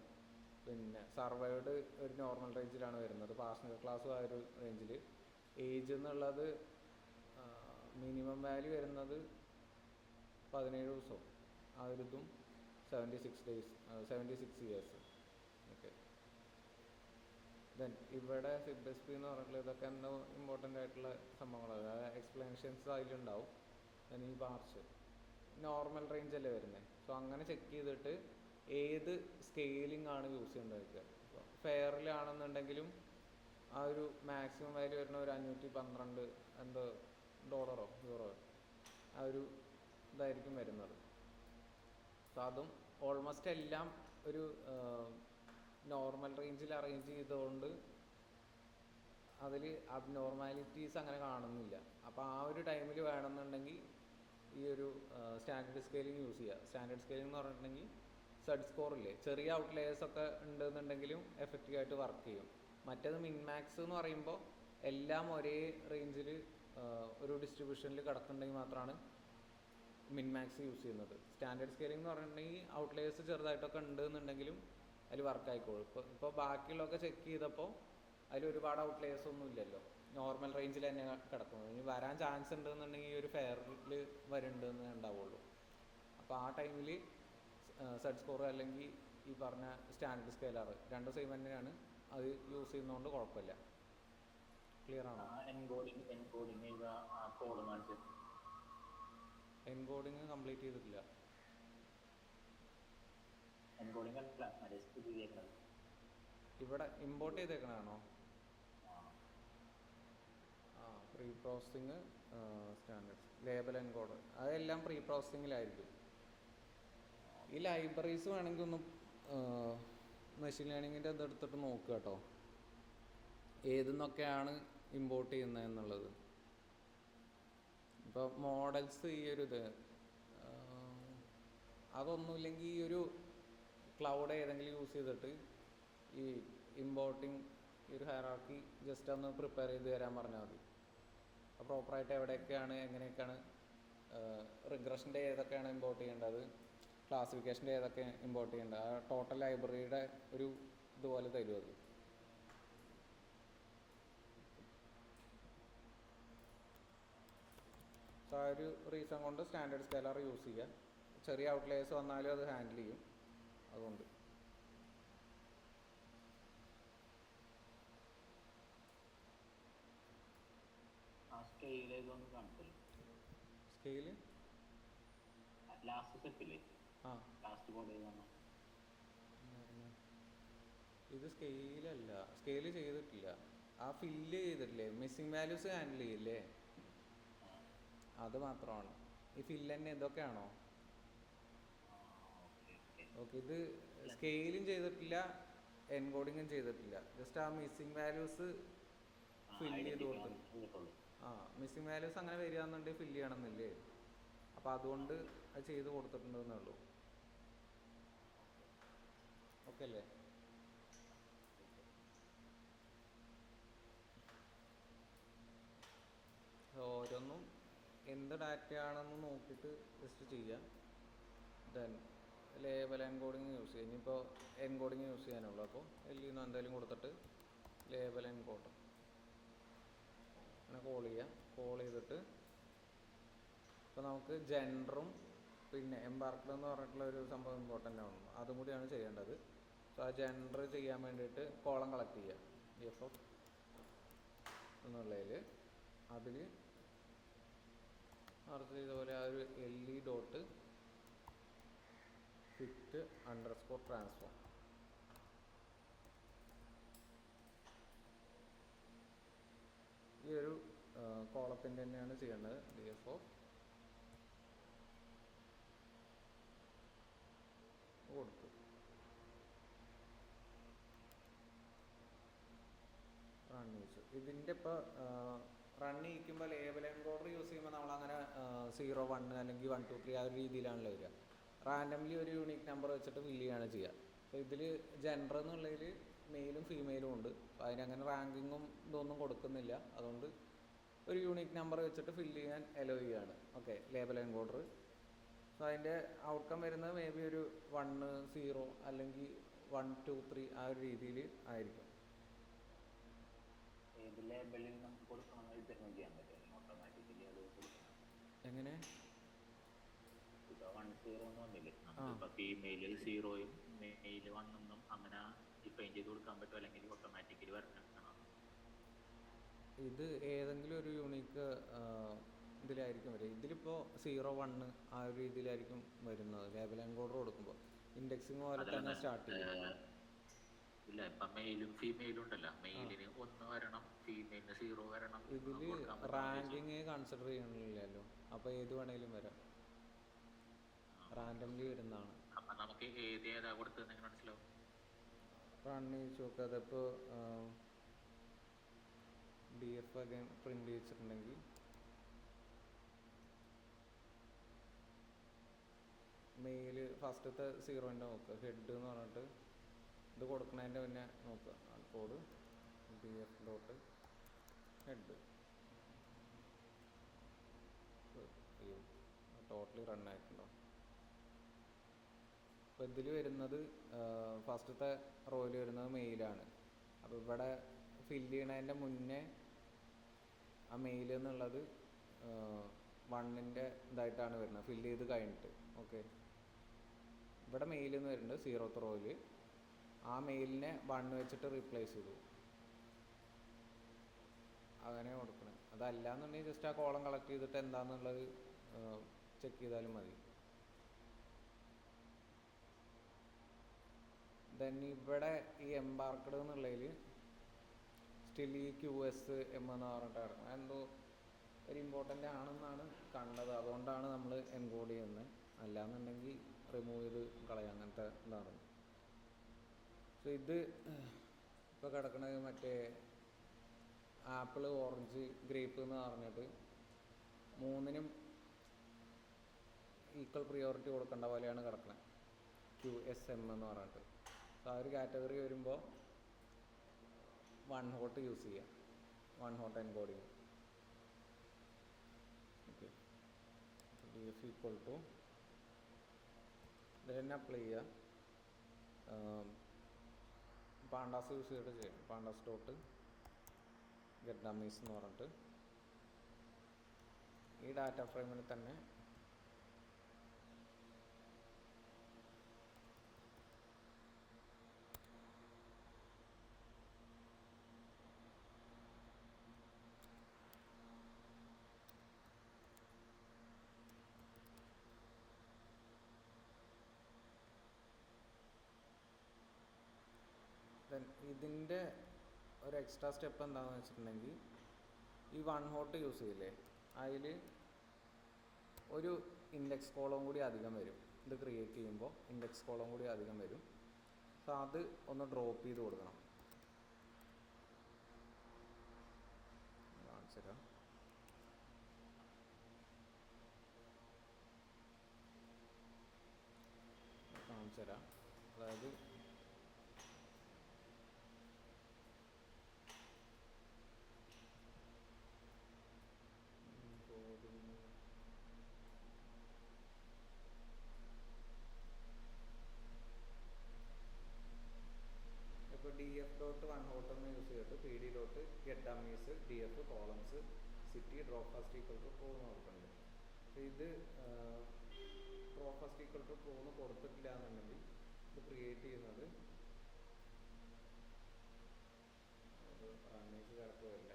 പിന്നെ സർവൈവ്ഡ് ഒരു നോർമൽ റേഞ്ചിലാണ് വരുന്നത്, പാസഞ്ചർ ക്ലാസ്സും ആ ഒരു റേഞ്ചിൽ. ഏജ് എന്നുള്ളത് മിനിമം വാല്യൂ വരുന്നത് 17 ദിവസവും, ആ ഒരു ഇതും 76 ഇയേഴ്സ്. ഓക്കെ, ദെൻ ഇവിടെ SIP എന്ന് പറഞ്ഞിട്ടുള്ള ഇതൊക്കെ എന്തോ ഇമ്പോർട്ടൻ്റ് ആയിട്ടുള്ള സംഭവങ്ങളാണ്, അതായത് എക്സ്പ്ലനേഷൻസ് അതിലുണ്ടാവും. ദെൻ ഈ മാർച്ച് നോർമൽ റേഞ്ച് അല്ലേ വരുന്നത്. സോ അങ്ങനെ ചെക്ക് ചെയ്തിട്ട് ഏത് സ്കെയിലിംഗ് ആണ് യൂസ് ചെയ്യേണ്ടത് വെക്കുക. ഫെയറിലാണെന്നുണ്ടെങ്കിലും ആ ഒരു മാക്സിമം വാല്യൂ വരുന്ന ഒരു 512 എന്തോ ഡോളറോ യൂറോ ആ ഒരു ഇതായിരിക്കും വരുന്നത്. സോ അതും ഓൾമോസ്റ്റ് എല്ലാം ഒരു നോർമൽ റേഞ്ചിൽ അറേഞ്ച് ചെയ്തുകൊണ്ട് അതിൽ അബ്നോർമാലിറ്റീസ് അങ്ങനെ കാണുന്നില്ല. അപ്പോൾ ആ ഒരു ടൈമിൽ വേണമെന്നുണ്ടെങ്കിൽ ഈ ഒരു സ്റ്റാൻഡേർഡ് സ്കെയിലിംഗ് യൂസ് ചെയ്യുക. സ്റ്റാൻഡേർഡ് സ്കെയിലിംഗ് എന്ന് പറഞ്ഞിട്ടുണ്ടെങ്കിൽ സെഡ് സ്കോർ ഇല്ലേ, ചെറിയ ഔട്ട്ലേയേഴ്സ് ഒക്കെ ഉണ്ടെന്നുണ്ടെങ്കിലും എഫക്റ്റീവായിട്ട് വർക്ക് ചെയ്യും. മറ്റേത് മിൻമാക്സ് എന്ന് പറയുമ്പോൾ എല്ലാം ഒരേ റേഞ്ചിൽ ഒരു ഡിസ്ട്രിബ്യൂഷനിൽ കിടക്കുന്നുണ്ടെങ്കിൽ മാത്രമാണ് മിൻമാക്സ് യൂസ് ചെയ്യുന്നത്. സ്റ്റാൻഡേർഡ് സ്കെയിലിംഗ് എന്ന് പറഞ്ഞിട്ടുണ്ടെങ്കിൽ ഔട്ട്ലേയേഴ്സ് ചെറുതായിട്ടൊക്കെ ഉണ്ടെന്നുണ്ടെങ്കിലും അതിൽ വർക്ക് ആയിക്കോളും. ഇപ്പോൾ ബാക്കിയുള്ളതൊക്കെ ചെക്ക് ചെയ്തപ്പോൾ അതിൽ ഒരുപാട് ഔട്ട്ലേയേഴ്സ് ഒന്നും ഇല്ലല്ലോ, നോർമൽ റേഞ്ചിൽ തന്നെ കിടക്കുന്നു. ഇനി വരാൻ ചാൻസ് ഉണ്ടെന്നുണ്ടെങ്കിൽ ഈ ഒരു ഫെയറിൽ വരുന്നുണ്ടെന്ന് ഉണ്ടാവുള്ളൂ. അപ്പോൾ ആ ടൈമിൽ സെഡ് സ്കോർ അല്ലെങ്കിൽ ഈ പറഞ്ഞ സ്റ്റാൻഡേർഡ് സ്കെയിലർ രണ്ടും സെയിം തന്നെയാണ്, അത് യൂസ് ചെയ്യുന്നതുകൊണ്ട് കുഴപ്പമില്ല. ക്ലിയർ ആണോ? എൻകോഡിങ് കംപ്ലീറ്റ് ചെയ്തിട്ടില്ല. ഇവിടെ ഇമ്പോർട്ട് ചെയ്തേക്കണാണോ? Preprocessing, standards, label encode, അതെല്ലാം പ്രീ പ്രോസസ്സിങ്ങിലായിരിക്കും. ഈ ലൈബ്രറീസ് വേണമെങ്കിൽ ഒന്ന് മെഷീൻ ലേണിങ്ങിൻ്റെ ഇതെടുത്തിട്ട് നോക്കുക കേട്ടോ, ഏതെന്നൊക്കെയാണ് ഇമ്പോർട്ട് ചെയ്യുന്നത് എന്നുള്ളത്. ഇപ്പോൾ മോഡൽസ് ഈ ഒരു ഇത് അതൊന്നുമില്ലെങ്കിൽ ഈ ഒരു ക്ലൗഡ് ഏതെങ്കിലും യൂസ് ചെയ്തിട്ട് ഈ ഇമ്പോർട്ടിങ് ഈ ഒരു ഹയറാർക്കി ജസ്റ്റ് ഒന്ന് പ്രിപ്പയർ ചെയ്ത് തരാൻ പറഞ്ഞാൽ മതി. അപ്പോൾ പ്രോപ്പറായിട്ട് എവിടെയൊക്കെയാണ് എങ്ങനെയൊക്കെയാണ് റിഗ്രഷൻ്റെ ഏതൊക്കെയാണ് ഇമ്പോർട്ട് ചെയ്യേണ്ടത്, ക്ലാസിഫിക്കേഷൻ്റെ ഏതൊക്കെ ഇമ്പോർട്ട് ചെയ്യേണ്ടത്, ആ ടോട്ടൽ ലൈബ്രറിയുടെ ഒരു ഇതുപോലെ തരും അത്. സോ ആ ഒരു റീസൺ കൊണ്ട് സ്റ്റാൻഡേർഡ് സ്കെയിലർ യൂസ് ചെയ്യുക. ചെറിയ ഔട്ട്ലേയേഴ്സ് വന്നാലും അത് ഹാൻഡിൽ ചെയ്യും. അതുകൊണ്ട് സ്കെയില് ഇത് സ്കെയിലല്ല, സ്കെയില് ചെയ്തിട്ടില്ല. ആ ഫില്ല് ചെയ്തിട്ടില്ലേ, മിസ്സിങ് വാല്യൂസ് ഹാൻഡിൽ ചെയ്യില്ലേ, അത് മാത്രമാണ്. ഈ ഫില്ല് തന്നെ ഇതൊക്കെയാണോ? ഓക്കെ, ഇത് സ്കെയിലും ചെയ്തിട്ടില്ല, എൻകോഡിങ്ങും ചെയ്തിട്ടില്ല. ജസ്റ്റ് ആ മിസ്സിങ് വാല്യൂസ് ഫില്ല് ചെയ്ത് കൊടുത്തിട്ടുണ്ട്. മിസ്സിങ് വാല്യൂസ് അങ്ങനെ വരികയാണെന്നുണ്ടെങ്കിൽ ഫില്ല് ചെയ്യണമെന്നില്ലേ, അപ്പോൾ അതുകൊണ്ട് അത് ചെയ്ത് കൊടുത്തിട്ടുണ്ടെന്നേ ഉള്ളൂ. ഓക്കെ അല്ലേ? ഓരോന്നും എന്ത് ഡാറ്റയാണെന്ന് നോക്കിയിട്ട് ജസ്റ്റ് ചെയ്യാം. ദെൻ ലേബൽ എൻകോഡിങ് യൂസ് ചെയ്യാം. ഇനിയിപ്പോൾ എൻകോഡിങ് യൂസ് ചെയ്യാനുള്ളൂ, അപ്പോൾ എല്ലിൽ നിന്ന് എന്തെങ്കിലും കൊടുത്തിട്ട് ലേബൽ എൻകോഡ് അങ്ങനെ കോൾ ചെയ്യാം. കോൾ ചെയ്തിട്ട് ഇപ്പോൾ നമുക്ക് ജെൻഡറും പിന്നെ എംബാർക്കഡ് എന്ന് പറഞ്ഞിട്ടുള്ള ഒരു സംഭവം ഇമ്പോർട്ടൻ്റ് ആണ്, അതും കൂടിയാണ് ചെയ്യേണ്ടത്. സോ ആ ജെൻഡർ ചെയ്യാൻ വേണ്ടിയിട്ട് കോളം കളക്ട് ചെയ്യുക. എഫ് എന്നുള്ളതിൽ അതിൽ നേരത്തെ ചെയ്തപോലെ ആ ഒരു LE dot fit underscore transform ഈ ഒരു കോളത്തിൻ്റെ തന്നെയാണ് ചെയ്യേണ്ടത്. DF കൊടുത്തു. റൺ യൂസ് ഇതിൻ്റെ ഇപ്പോൾ റൺ ചെയ്യിക്കുമ്പോൾ ലേബൽ എൻകോഡർ യൂസ് ചെയ്യുമ്പോൾ നമ്മളങ്ങനെ 0, 1 അല്ലെങ്കിൽ 1, 2, 3 ആ ഒരു രീതിയിലാണല്ലോ വരിക. റാൻഡംലി ഒരു യൂണിക് നമ്പർ വെച്ചിട്ട് ഫില്ല് ചെയ്യുകയാണ് ചെയ്യുക. അപ്പോൾ ഇതിൽ ജെൻഡർ എന്നുള്ളതിൽ മെയിലും ഫീമെയിലും ഉണ്ട്. അപ്പോൾ അതിനങ്ങനെ റാങ്കിങ്ങും ഇതൊന്നും കൊടുക്കുന്നില്ല, അതുകൊണ്ട് ഒരു യൂണിക് നമ്പർ വെച്ചിട്ട് ഫില്ല് ചെയ്യാൻ അലോ ചെയ്യുകയാണ്. Okay, label encoder. സോ അതിൻ്റെ ഔട്ട്കം വരുന്നത് മേ ബി ഒരു 1, 0 അല്ലെങ്കിൽ 1, 2, 3 ആ ഒരു രീതിയിൽ ആയിരിക്കും. എങ്ങനെ ഫീമെയിൽ 0-ഉം മെയിൽ 1-ഉം അങ്ങനെ ഡിഫൈൻ ചെയ്ത് കൊടുക്കാൻ പറ്റും, അല്ലെങ്കിൽ ഓട്ടോമാറ്റിക്കലി വരണം? ഇത് ഏതെങ്കിലും ഒരു യൂണിക്ക് ഇതിലായിരിക്കും വരിക. ഇതിലിപ്പോൾ 0, 1 ആ ഒരു രീതിയിലായിരിക്കും വരുന്നത്. ലേബൽ എൻകോഡർ കൊടുക്കുമ്പോൾ ഇൻഡെക്സിങ് പോലെ തന്നെ സ്റ്റാർട്ട് ചെയ്യും. ഇല്ല ഇപ്പൊ മെയിലും ഫീമെയിലും ഉണ്ടല്ലോ. മെയിലിന് 1 വരണം, ഫീമെയിലിന് 0 വരണം. ഇതിൽ കൊടുക്കാൻ പറ്റുമോ ചോദിച്ചു. റാങ്കിങ് കൺസിഡർ ചെയ്യണില്ലല്ലോ, അപ്പോൾ ഏത് വേണേലും വരാം, റാൻഡംലി വരുന്നതാണ്. അപ്പൊ നമുക്ക് ഏതാ കൊടുത്തതെന്ന് എങ്ങനെ മനസ്സിലാവും? റൺ ചെയ്ത് നോക്കുക. അതിപ്പോൾ DF അഗൈൻ പ്രിൻ്റ് വെച്ചിട്ടുണ്ടെങ്കിൽ മെയിൽ ഫസ്റ്റത്തെ 0ൻ്റെ നോക്കുക, ഹെഡ് എന്ന് പറഞ്ഞിട്ട് ഇത് കൊടുക്കണതിൻ്റെ പിന്നെ നോക്കുക കോഡ് DF ഡോട്ട് ഹെഡ്. അയ്യോ ടോട്ടലി റൺ ആയിട്ടുണ്ടോ? അപ്പോൾ ഇതിൽ വരുന്നത് ഫസ്റ്റത്തെ റോയിൽ വരുന്നത് മെയിലാണ്. അപ്പോൾ ഇവിടെ ഫില്ല് ചെയ്യണതിൻ്റെ മുന്നേ ആ മെയിൽ എന്നുള്ളത് 1ൻ്റെ ഇതായിട്ടാണ് വരുന്നത്, ഫില്ല് ചെയ്ത് കഴിഞ്ഞിട്ട്. ഓക്കെ, ഇവിടെ മെയിൽ എന്ന് വരുന്നുണ്ട് 0th റോയിൽ. ആ മെയിലിനെ 1 വെച്ചിട്ട് റീപ്ലേസ് ചെയ്തു, അങ്ങനെ കൊടുക്കണം. അതല്ല എന്നുണ്ടെങ്കിൽ ജസ്റ്റ് ആ കോളം കളക്ട് ചെയ്തിട്ട് എന്താണെന്നുള്ളത് ചെക്ക് ചെയ്താലും മതി. ദെൻ ഇവിടെ ഈ എംബാർക്കഡ് എന്നുള്ളതിൽ സ്റ്റിൽ ഈ QSM എന്ന് പറഞ്ഞിട്ട് കിടക്കണം. എന്തോ ഒരു ഇമ്പോർട്ടൻ്റ് ആണെന്നാണ് കണ്ടത്, അതുകൊണ്ടാണ് നമ്മൾ എൻകോഡ് ചെയ്യുന്നത്. അല്ലാന്നുണ്ടെങ്കിൽ റിമൂവ് ചെയ്ത് കളയാം, അങ്ങനത്തെ ഇതാണ്. സോ ഇത് ഇപ്പോൾ കിടക്കുന്നത് മറ്റേ ആപ്പിൾ, ഓറഞ്ച്, ഗ്രേപ്പ് എന്ന് പറഞ്ഞിട്ട് 3നും ഈക്വൽ പ്രിയോറിറ്റി കൊടുക്കേണ്ട പോലെയാണ് കിടക്കുന്നത്, QSM എന്ന് പറഞ്ഞിട്ട്. സോ ആ ഒരു കാറ്റഗറി വരുമ്പോൾ 1 ഹോട്ട് യൂസ് ചെയ്യാം, 1 hot encoding. Okay, DF equal to ഇതിൽ തന്നെ അപ്ലൈ ചെയ്യുക. പാണ്ടാസ് യൂസ് ചെയ്തിട്ട് ചെയ്യാം. പാണ്ടാസ് ഡോട്ട് ഗെറ്റ് ഡമ്മീസ് എന്ന് പറഞ്ഞിട്ട് ഈ ഡാറ്റ ഫ്രെയിമിൽ തന്നെ ഇതിൻ്റെ ഒരു എക്സ്ട്രാ സ്റ്റെപ്പ് എന്താണെന്ന് വെച്ചിട്ടുണ്ടെങ്കിൽ ഈ 1 ഹോട്ട് യൂസ് ചെയ്യില്ലേ, അതിൽ ഒരു ഇൻഡെക്സ് കോളം കൂടി അധികം വരും. ഇത് ക്രിയേറ്റ് ചെയ്യുമ്പോൾ ഇൻഡെക്സ് കോളം കൂടി അധികം വരും. സോ അത് ഒന്ന് ഡ്രോപ്പ് ചെയ്ത് കൊടുക്കണം. കാണിച്ചു തരാം. അതായത് ഇപ്പോൾ DF ഡോട്ട് 1 ഹോട്ട് എന്ന് യൂസ് ചെയ്തിട്ട് PD dot get dummies DF columns city drop first equal to true എന്ന് കൊടുക്കുന്നുണ്ട്. അപ്പോൾ ഇത് drop first equal to true എന്ന് കൊടുത്തിട്ടില്ല എന്നുണ്ടെങ്കിൽ ഇത് ക്രിയേറ്റ് ചെയ്യുന്നത് റണ്ണേഴ്സ് കിടക്കുകയില്ല,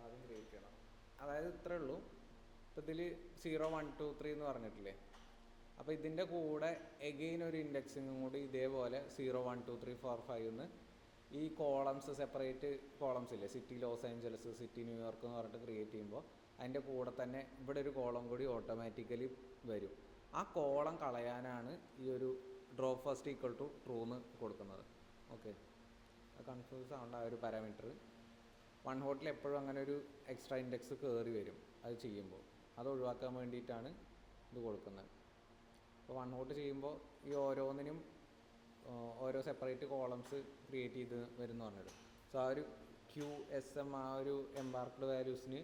ആദ്യം ക്രിയേറ്റ് ചെയ്യണം. അതായത് ഇത്രേ ഉള്ളൂ. ഇപ്പോൾ ഇതിൽ 0 1 2 3 എന്ന് പറഞ്ഞിട്ടില്ലേ, അപ്പോൾ ഇതിൻ്റെ കൂടെ എഗെയിൻ ഒരു ഇൻഡെക്സിങ്ങും കൂടി ഇതേപോലെ 0 1 2 3 4 5 എന്ന് ഈ കോളംസ് സെപ്പറേറ്റ് കോളംസ് ഇല്ലേ, city loss Angeles, city New York എന്ന് പറഞ്ഞിട്ട് ക്രിയേറ്റ് ചെയ്യുമ്പോൾ അതിൻ്റെ കൂടെ തന്നെ ഇവിടെ ഒരു കോളം കൂടി ഓട്ടോമാറ്റിക്കലി വരും. ആ കോളം കളയാനാണ് ഈ ഒരു drop first equal to true എന്ന് കൊടുക്കുന്നത്. ഓക്കെ, കൺഫ്യൂസ് ആവേണ്ട ആ ഒരു പാരാമീറ്റർ. 1 ഹോട്ടിൽ എപ്പോഴും അങ്ങനെ ഒരു എക്സ്ട്രാ ഇൻഡെക്സ് കയറി വരും അത് ചെയ്യുമ്പോൾ, അത് ഒഴിവാക്കാൻ വേണ്ടിയിട്ടാണ് ഇത് കൊടുക്കുന്നത്. അപ്പോൾ 1 ഹോട്ട് ചെയ്യുമ്പോൾ ഈ ഓരോന്നിനും ഓരോ സെപ്പറേറ്റ് കോളംസ് ക്രിയേറ്റ് ചെയ്ത് വരുന്ന പറഞ്ഞത്. സോ ആ ഒരു QSM ആ ഒരു എംബാർക്ക്ഡ് വാല്യൂസിന്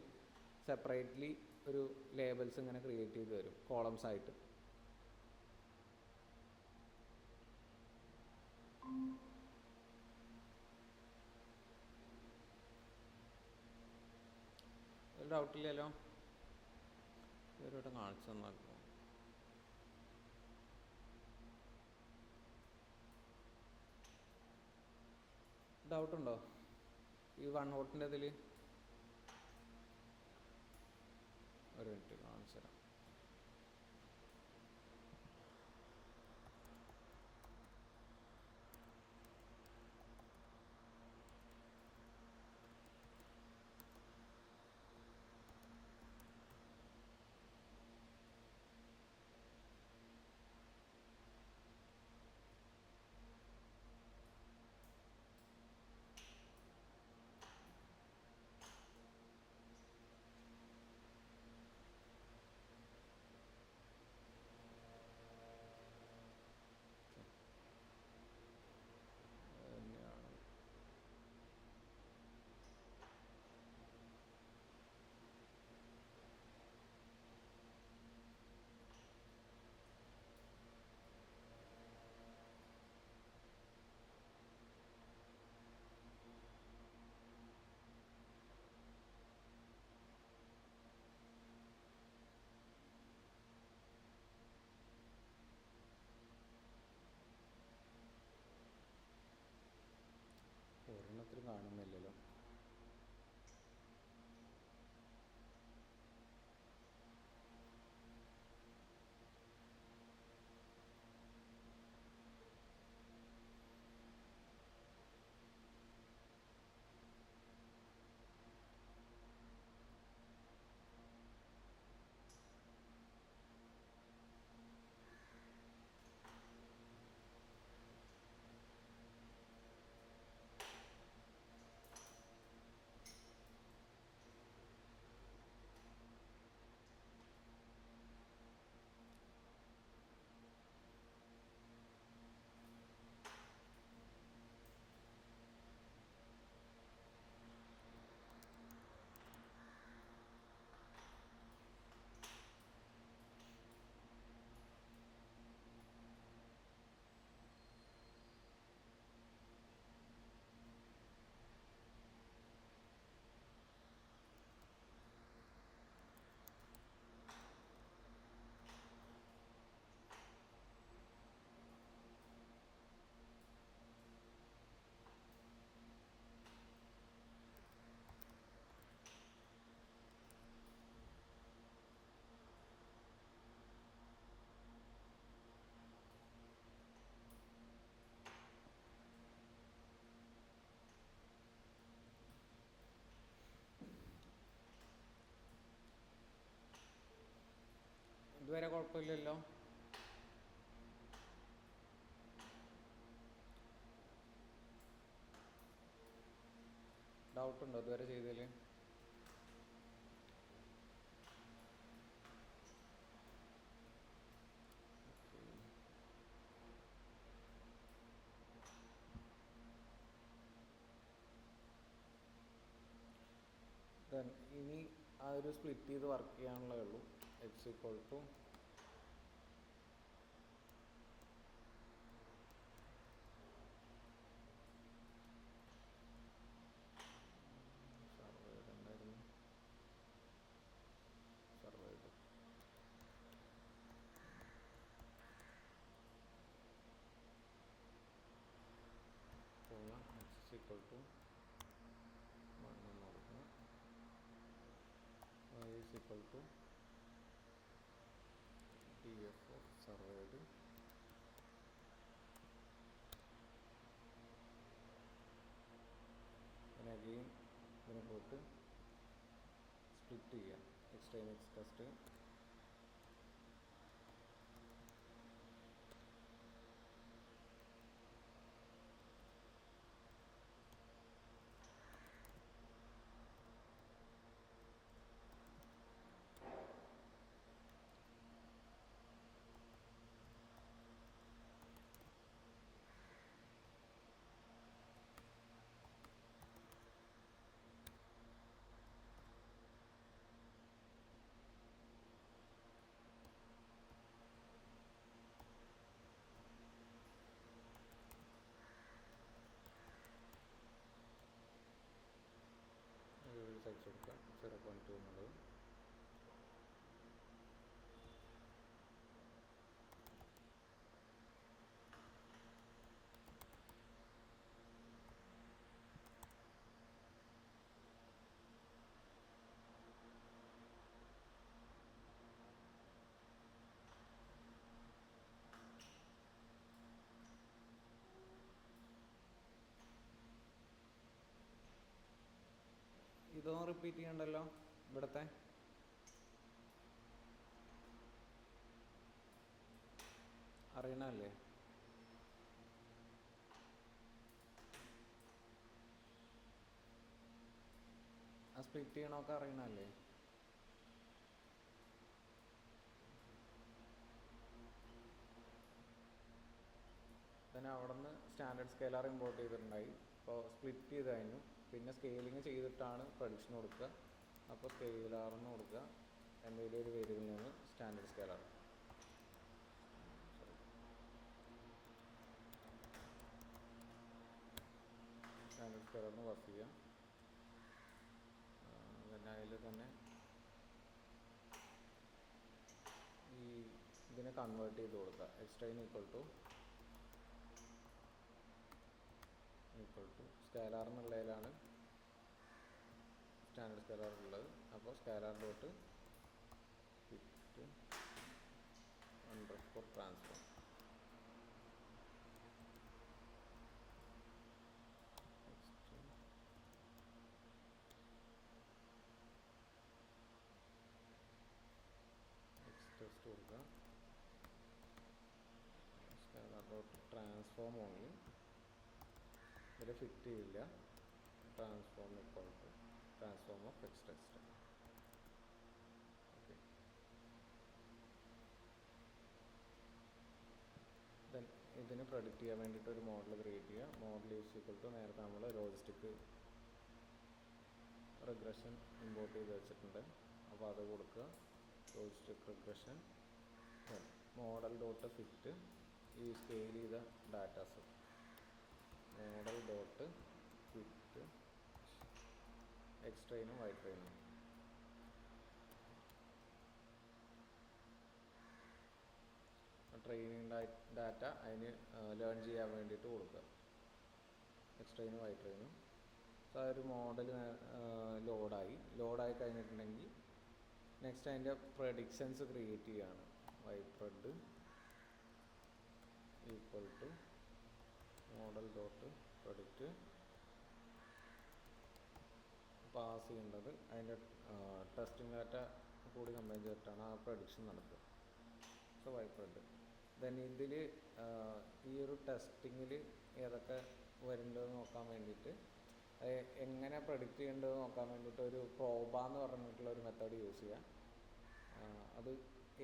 സെപ്പറേറ്റ്ലി ഒരു ലേബൽസ് ഇങ്ങനെ ക്രിയേറ്റ് ചെയ്ത് വരും കോളംസ് ആയിട്ട്. ഒരു ഡൗട്ടില്ലല്ലോ? ഇവരോട്ട് കാണിച്ചു തന്നാലോ. ഡൗട്ടുണ്ടോ ഈ 1 ഹോട്ടിൻ്റെ ഇതിൽ? ഒരു മിനിറ്റ് കാണിച്ചു തരാം. ഇതുവരെ കുഴപ്പമില്ലല്ലോ. ഡൗട്ടുണ്ടോ ഇതുവരെ ചെയ്തതിൽ? ദെൻ ഇനി ആ ഒരു സ്പ്ലിറ്റ് ചെയ്ത് വർക്ക് ചെയ്യാനുള്ളതേ ഉള്ളൂ. എക്സ് ഈക്വൽ ടു സർവേഡ് ഉണ്ടായിരുന്നു, സർവേഡ് എക്സ് ഈക്വൽ ടു 1 എന്ന് കൊടുക്കുക. y is equal to df of surveyed and again ഇതിനെ പോയിട്ട് സ്പ്ലിറ്റ് ചെയ്യാം. എക്സ്ട്രെയിൻ എക്സ് ടെസ്റ്റ് സൈസ് കൊടുക്കുക 0.2 എന്നുള്ളത്. ഇതൊന്നും റിപ്പീറ്റ് ചെയ്യണ്ടല്ലോ ഇവിടുത്തെ. അറിയണല്ലേ? ആ സ്പ്ലിറ്റ് ചെയ്യണമൊക്കെ അറിയണല്ലേ? പിന്നെ അവിടെ നിന്ന് സ്റ്റാൻഡേർഡ് സ്കെയിലർ ഇമ്പോർട്ട് ചെയ്തിട്ടുണ്ടായി. അപ്പോൾ സ്പ്ലിറ്റ് ചെയ്ത് കഴിഞ്ഞു. പിന്നെ സ്കെയിലിങ് ചെയ്തിട്ടാണ് പ്രഡിക്ഷൻ കൊടുക്കുക. അപ്പോൾ സ്കെയിലാർന്ന് കൊടുക്കുക, എന്തെങ്കിലും ഒരു വേരിയബിളിൽ നിന്ന് സ്റ്റാൻഡേർഡ് സ്കെയിലർ. സ്റ്റാൻഡേർഡ് സ്കെയിലറിന് വർക്ക് ചെയ്യാം. പിന്നെ അതിൽ തന്നെ ഈ ഇതിനെ കൺവേർട്ട് ചെയ്ത് കൊടുക്കുക. എക്സ്ട്രെയിൻ ഈക്വൽ ടു സ്കെയിലാർ എന്നുള്ളതിലാണ് സ്റ്റാൻഡേർഡ് സ്കെയിലാർ ഉള്ളത്. അപ്പോൾ scaler dot fit underscore transform test കൊടുക്കുക. സ്കെയിലാർ ഡോട്ട് ട്രാൻസ്ഫോം ഓൺലി, ഇതിൽ ഫിറ്റ് ചെയ്യില്ല. Transform equal to transform of X test. Okay, then ഇതിന് പ്രഡിക്റ്റ് ചെയ്യാൻ വേണ്ടിയിട്ട് ഒരു മോഡൽ ക്രിയേറ്റ് ചെയ്യുക. മോഡൽ ഈസ് ഈക്വൽ ടു നേരത്തെ നമ്മൾ ലോജിസ്റ്റിക് റിഗ്രഷൻ ഇമ്പോർട്ട് ചെയ്ത് വെച്ചിട്ടുണ്ട്. അപ്പോൾ അത് കൊടുക്കുക. Logistic regression model dot fit ഈ സ്കെയിൽ ചെയ്ത datas model dot fit X ട്രെയിനും വൈ ട്രെയിനും. ട്രെയിനിങ് ഡാറ്റ അതിന് ലേൺ ചെയ്യാൻ വേണ്ടിയിട്ട് കൊടുക്കുക. എക്സ് ട്രെയിനും വൈ ട്രെയിനും. സോ അതൊരു മോഡൽ ലോഡായി കഴിഞ്ഞിട്ടുണ്ടെങ്കിൽ നെക്സ്റ്റ് അതിൻ്റെ പ്രഡിക്ഷൻസ് ക്രിയേറ്റ് ചെയ്യുകയാണ്. Y pred equal to model dot predict pass ചെയ്യേണ്ടത് അതിൻ്റെ ടെസ്റ്റിംഗ് ഡാറ്റ കൂടി കമ്പൈൻ ചെയ്തിട്ടാണ് ആ പ്രഡിക്ഷൻ നടക്കുക. സോ വൈപ്രെഡ്. ദെൻ ഇതിൽ ഈ ഒരു ടെസ്റ്റിങ്ങിൽ ഏതൊക്കെ വരുന്നുണ്ടെന്ന് നോക്കാൻ വേണ്ടിയിട്ട് എങ്ങനെ പ്രഡിക്റ്റ് ചെയ്യേണ്ടതെന്ന് നോക്കാൻ വേണ്ടിയിട്ട് ഒരു പ്രോബ എന്ന് പറഞ്ഞിട്ടുള്ള ഒരു മെത്തേഡ് യൂസ് ചെയ്യാം. അത്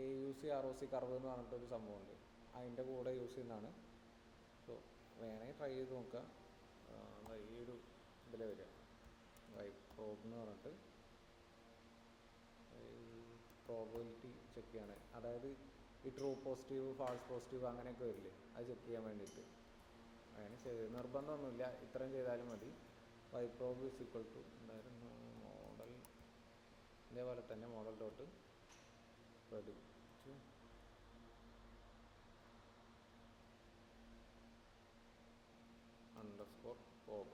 AUC ROC കർവ് എന്ന് പറഞ്ഞിട്ടൊരു സംഭവമുണ്ട്, അതിൻ്റെ കൂടെ യൂസ് ചെയ്യുന്നതാണ്. സോ വേണമെങ്കിൽ ട്രൈ ചെയ്ത് നോക്കുക. ഈ ഒരു ഇതിൽ വരിക വൈപ്രോബ് എന്ന് പറഞ്ഞിട്ട് പ്രോബിലിറ്റി ചെക്ക് ചെയ്യാണ്. അതായത് ഈ ട്രൂ പോസിറ്റീവ് ഫാൾസ് പോസിറ്റീവ് അങ്ങനെയൊക്കെ വരില്ലേ, അത് ചെക്ക് ചെയ്യാൻ വേണ്ടിയിട്ട്. അങ്ങനെ ചെയ്ത് നിർബന്ധമൊന്നുമില്ല, ഇത്രയും ചെയ്താലും മതി. വൈപ്രോബ് ഇസ് ഈക്വൽ ടു എന്തായിരുന്നു മോഡൽ, ഇതേപോലെ തന്നെ model dot predict underscore proba.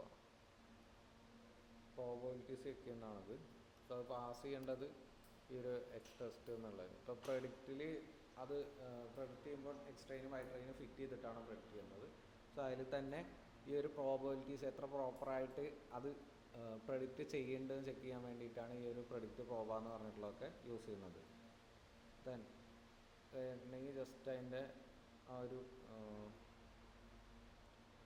Probabilities check ചെയ്യുന്നതാണത്. സോ അത് പാസ് ചെയ്യേണ്ടത് ഈ ഒരു എക്സ് ടെസ്റ്റ് എന്നുള്ളത്. ഇപ്പോൾ പ്രഡിക്റ്റിൽ അത് പ്രഡിക്റ്റ് ചെയ്യുമ്പോൾ എക്സ്ട്രെയിനും വൈട്രെയിനും ഫിറ്റ് ചെയ്തിട്ടാണ് പ്രഡിക്റ്റ് ചെയ്യുന്നത്. സോ അതിൽ തന്നെ ഈ ഒരു പ്രോബിലിറ്റീസ് എത്ര പ്രോപ്പറായിട്ട് അത് പ്രഡിക്റ്റ് ചെയ്യേണ്ടതെന്ന് ചെക്ക് ചെയ്യാൻ വേണ്ടിയിട്ടാണ് ഈ ഒരു പ്രഡിക്റ്റ് പ്രോബ എന്ന് പറഞ്ഞിട്ടുള്ളതൊക്കെ യൂസ് ചെയ്യുന്നത്. ദെൻ ഉണ്ടെങ്കിൽ ജസ്റ്റ് അതിൻ്റെ ആ ഒരു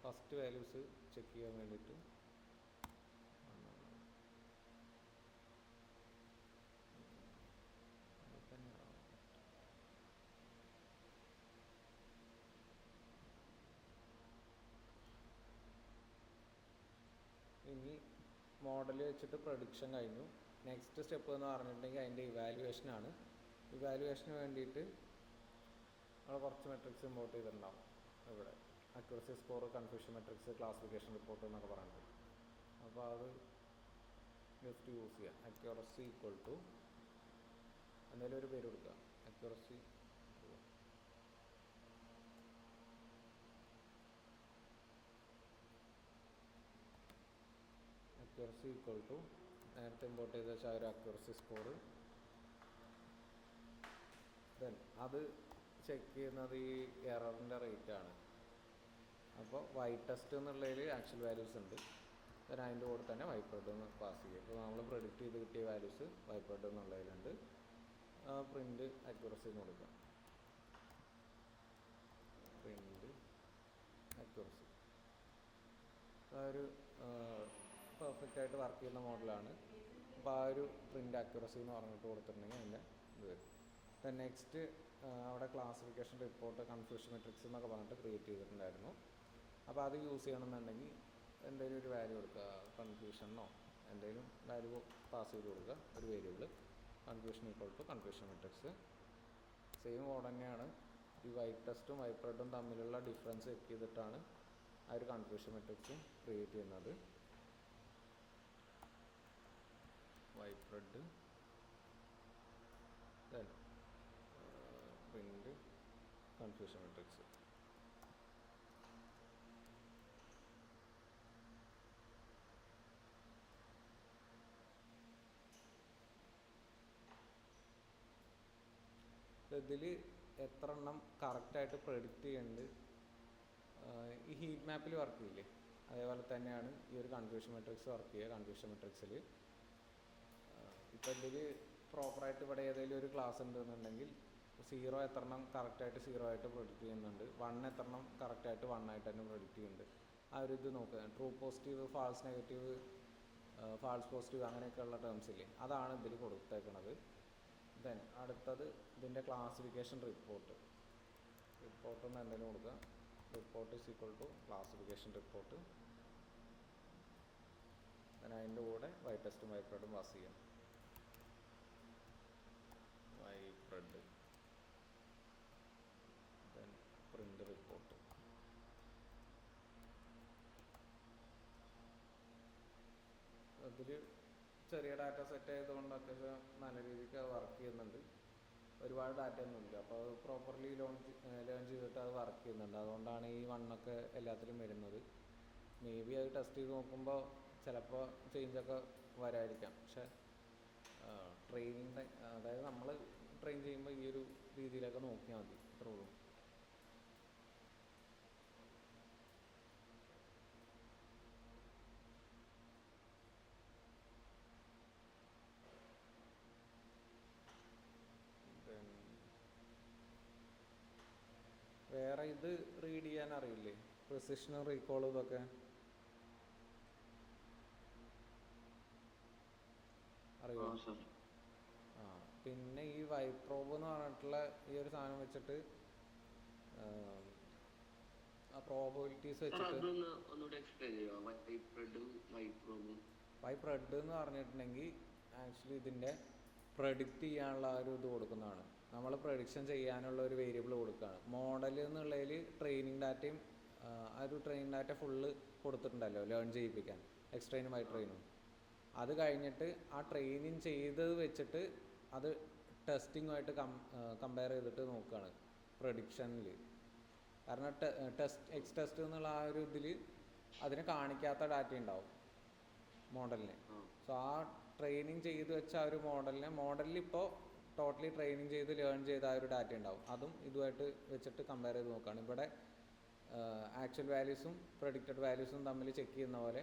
ഫസ്റ്റ് വാല്യൂസ് ചെക്ക് ചെയ്യാൻ വേണ്ടിയിട്ട് ഇനി മോഡൽ വെച്ചിട്ട് പ്രൊഡിക്ഷൻ കഴിഞ്ഞു. നെക്സ്റ്റ് സ്റ്റെപ്പ് എന്ന് പറഞ്ഞിട്ടുണ്ടെങ്കിൽ അതിൻ്റെ ഇവാലുവേഷനാണ്. ഇവാലുവേഷന് വേണ്ടിയിട്ട് നമ്മൾ കുറച്ച് മെട്രിക്സ് ഇമ്പോർട്ട് ചെയ്തിട്ടുണ്ടാവും. ഇവിടെ accuracy score, confusion matrix, classification report എന്നൊക്കെ പറഞ്ഞിട്ട്. അപ്പോൾ അത് ജസ്റ്റ് യൂസ് ചെയ്യാം. അക്യുറസി ഈക്വൽ ടു എന്തെങ്കിലും ഒരു പേര് കൊടുക്കുക. അക്യുറസി ഈക്വൽ ടു നേരത്തെ ഇമ്പോർട്ട് ചെയ്ത് വെച്ചാൽ ഒരു അക്യുറസി സ്കോർ. ദെൻ അത് ചെക്ക് ചെയ്യുന്നത് ഈ എററിൻ്റെ റേറ്റാണ്. അപ്പോൾ വൈ ടെസ്റ്റ് എന്നുള്ളതിൽ ആക്ച്വൽ വാല്യൂസ് ഉണ്ട്. ദെൻ അതിൻ്റെ കൂടെ തന്നെ വൈപ്രെഡ് എന്ന് പാസ് ചെയ്യും. ഇപ്പോൾ നമ്മൾ പ്രെഡിക്റ്റ് ചെയ്ത് കിട്ടിയ വാല്യൂസ് വൈപ്രെഡ് എന്നുള്ളതിലുണ്ട്. പ്രിൻ്റ് അക്യുറസി എന്ന് കൊടുക്കാം. പ്രിൻ്റ് അക്യുറസി ആ ഒരു പെർഫെക്റ്റ് ആയിട്ട് വർക്ക് ചെയ്യുന്ന മോഡലാണ്. അപ്പോൾ ആ ഒരു പ്രിൻ്റ് അക്യുറസി എന്ന് പറഞ്ഞിട്ട് കൊടുത്തിട്ടുണ്ടെങ്കിൽ അതിൻ്റെ ഇത് വരും. ദെൻ നെക്സ്റ്റ് അവിടെ ക്ലാസിഫിക്കേഷൻ റിപ്പോർട്ട്, കൺഫ്യൂഷൻ മെട്രിക്സ് എന്നൊക്കെ പറഞ്ഞിട്ട് ക്രിയേറ്റ് ചെയ്തിട്ടുണ്ടായിരുന്നു. അപ്പോൾ അത് യൂസ് ചെയ്യണമെന്നുണ്ടെങ്കിൽ എന്തെങ്കിലും ഒരു വാല്യൂ കൊടുക്കുക, കൺഫ്യൂഷനോ എന്തെങ്കിലും വാല്യൂ പാസ് ചെയ്ത് കൊടുക്കുക, ഒരു variable. Confusion equal to confusion matrix. Same code തന്നെയാണ്. ഈ വൈറ്റ് ടെസ്റ്റും വൈപ്രെഡും തമ്മിലുള്ള ഡിഫറൻസ് ചെക്ക് ചെയ്തിട്ടാണ് ആ ഒരു കൺഫ്യൂഷൻ മെട്രിക്സും ക്രിയേറ്റ് ചെയ്യുന്നത്. വൈപ്രെഡ് ദെൻ പ്രിൻ്റ് കൺഫ്യൂഷൻ മെട്രിക്സ്. ഇതിൽ എത്ര എണ്ണം കറക്റ്റായിട്ട് പ്രെഡിക്റ്റ് ചെയ്യുന്നുണ്ട്, ഈ ഹീറ്റ് മാപ്പിൽ വർക്ക് ചെയ്യില്ലേ അതേപോലെ തന്നെയാണ് ഈ ഒരു കൺഫ്യൂഷൻ മെട്രിക്സ് വർക്ക് ചെയ്യുക. കൺഫ്യൂഷൻ മെട്രിക്സിൽ ഇപ്പോൾ ഇതിൽ പ്രോപ്പറായിട്ട് ഇവിടെ ഏതെങ്കിലും ഒരു ക്ലാസ് ഉണ്ടെന്നുണ്ടെങ്കിൽ 0 എത്ര എണ്ണം കറക്റ്റായിട്ട് 0 ആയിട്ട് പ്രൊഡിക്റ്റ് ചെയ്യുന്നുണ്ട്, 1 എത്ര എണ്ണം കറക്റ്റായിട്ട് 1 ആയിട്ട് തന്നെ പ്രൊഡിക്റ്റ് ചെയ്യുന്നുണ്ട്. ആ ഒരു ഇത് നോക്കുക. True positive, false negative, false positive അങ്ങനെയൊക്കെയുള്ള ടേംസ് ഇല്ലേ, അതാണ് ഇതിൽ കൊടുത്തേക്കുന്നത്. ദെൻ അടുത്തത് ഇതിൻ്റെ ക്ലാസിഫിക്കേഷൻ റിപ്പോർട്ട്. റിപ്പോർട്ടെന്ന് എന്തെങ്കിലും കൊടുക്കുക. Report is equal to classification report. Then അതിൻ്റെ കൂടെ വൈ ടെസ്റ്റും വൈപ്രെഡും പാസ് ചെയ്യാം. Y pred then print report. അതിൽ ചെറിയ ഡാറ്റ സെറ്റ് ആയതുകൊണ്ടൊക്കെ നല്ല രീതിക്ക് അത് വർക്ക് ചെയ്യുന്നുണ്ട്. ഒരുപാട് ഡാറ്റ ഒന്നുമില്ല, അപ്പോൾ അത് പ്രോപ്പർലി ലേൺ ചെയ്തിട്ട് അത് വർക്ക് ചെയ്യുന്നുണ്ട്. അതുകൊണ്ടാണ് ഈ 1 ഒക്കെ എല്ലാത്തിലും വരുന്നത്. മേ ബി അത് ടെസ്റ്റ് ചെയ്ത് നോക്കുമ്പോൾ ചിലപ്പോൾ ചേഞ്ചൊക്കെ വരാതിരിക്കാം. പക്ഷേ ട്രെയിനിങ് അതായത് നമ്മൾ ട്രെയിൻ ചെയ്യുമ്പോൾ ഈ ഒരു രീതിയിലൊക്കെ നോക്കിയാൽ മതി, അത്രേ ഉള്ളൂ. വേറെ ഇത് റീഡ് ചെയ്യാൻ അറിയില്ലേ? പ്രിസിഷനും റീകോളും ഇതൊക്കെ അറിയോ? സാർ. ആ പിന്നെ ഈ വൈപ്രോബ് എന്ന് പറഞ്ഞിട്ടുള്ള ഈ ഒരു സാധനം വെച്ചിട്ട് ആ പ്രോബബിലിറ്റീസ് വെച്ചിട്ട് അതൊന്ന് ഒന്നുകൂടി എക്സ്പ്ലെയിൻ ചെയ്യുമോ? വൈപ്രെഡും വൈപ്രോബും. വൈപ്രെഡ് എന്ന് പറഞ്ഞിട്ടുണ്ടെങ്കിൽ ആക്ച്വലി ഇതിൻ്റെ പ്രഡിക്റ്റ് ചെയ്യാനുള്ള ഒരു ഇത് കൊടുക്കുന്നതാണ്. നമ്മൾ പ്രഡിക്ഷൻ ചെയ്യാനുള്ള ഒരു വേരിയബിൾ കൊടുക്കുകയാണ്. മോഡൽ എന്നുള്ളതിൽ ട്രെയിനിങ് ഡാറ്റയും ആ ഒരു ട്രെയിനിങ് ഡാറ്റ ഫുള്ള് കൊടുത്തിട്ടുണ്ടല്ലോ ലേൺ ചെയ്യിപ്പിക്കാൻ, എക്സ്ട്രെയിനും വൈ ട്രെയിനും. അത് കഴിഞ്ഞിട്ട് ആ ട്രെയിനിങ് ചെയ്തത് വെച്ചിട്ട് അത് ടെസ്റ്റിങ്ങുമായിട്ട് കമ്പയർ ചെയ്തിട്ട് നോക്കുകയാണ് പ്രഡിക്ഷനിൽ. കാരണം എക്സ് ടെസ്റ്റ് എന്നുള്ള ആ ഒരു ഇതിൽ അതിനെ കാണിക്കാത്ത ഡാറ്റ ഉണ്ടാവും മോഡലിന്. സോ ആ ട്രെയിനിങ് ചെയ്ത് വെച്ച ആ ഒരു മോഡലിൽ ഇപ്പോൾ ടോട്ടലി ട്രെയിനിങ് ചെയ്ത് ലേൺ ചെയ്ത ആ ഒരു ഡാറ്റ ഉണ്ടാവും. അതും ഇതുമായിട്ട് വെച്ചിട്ട് കമ്പയർ ചെയ്ത് നോക്കുകയാണ്. ഇവിടെ ആക്ച്വൽ വാല്യൂസും പ്രഡിക്റ്റഡ് വാല്യൂസും തമ്മിൽ ചെക്ക് ചെയ്യുന്ന പോലെ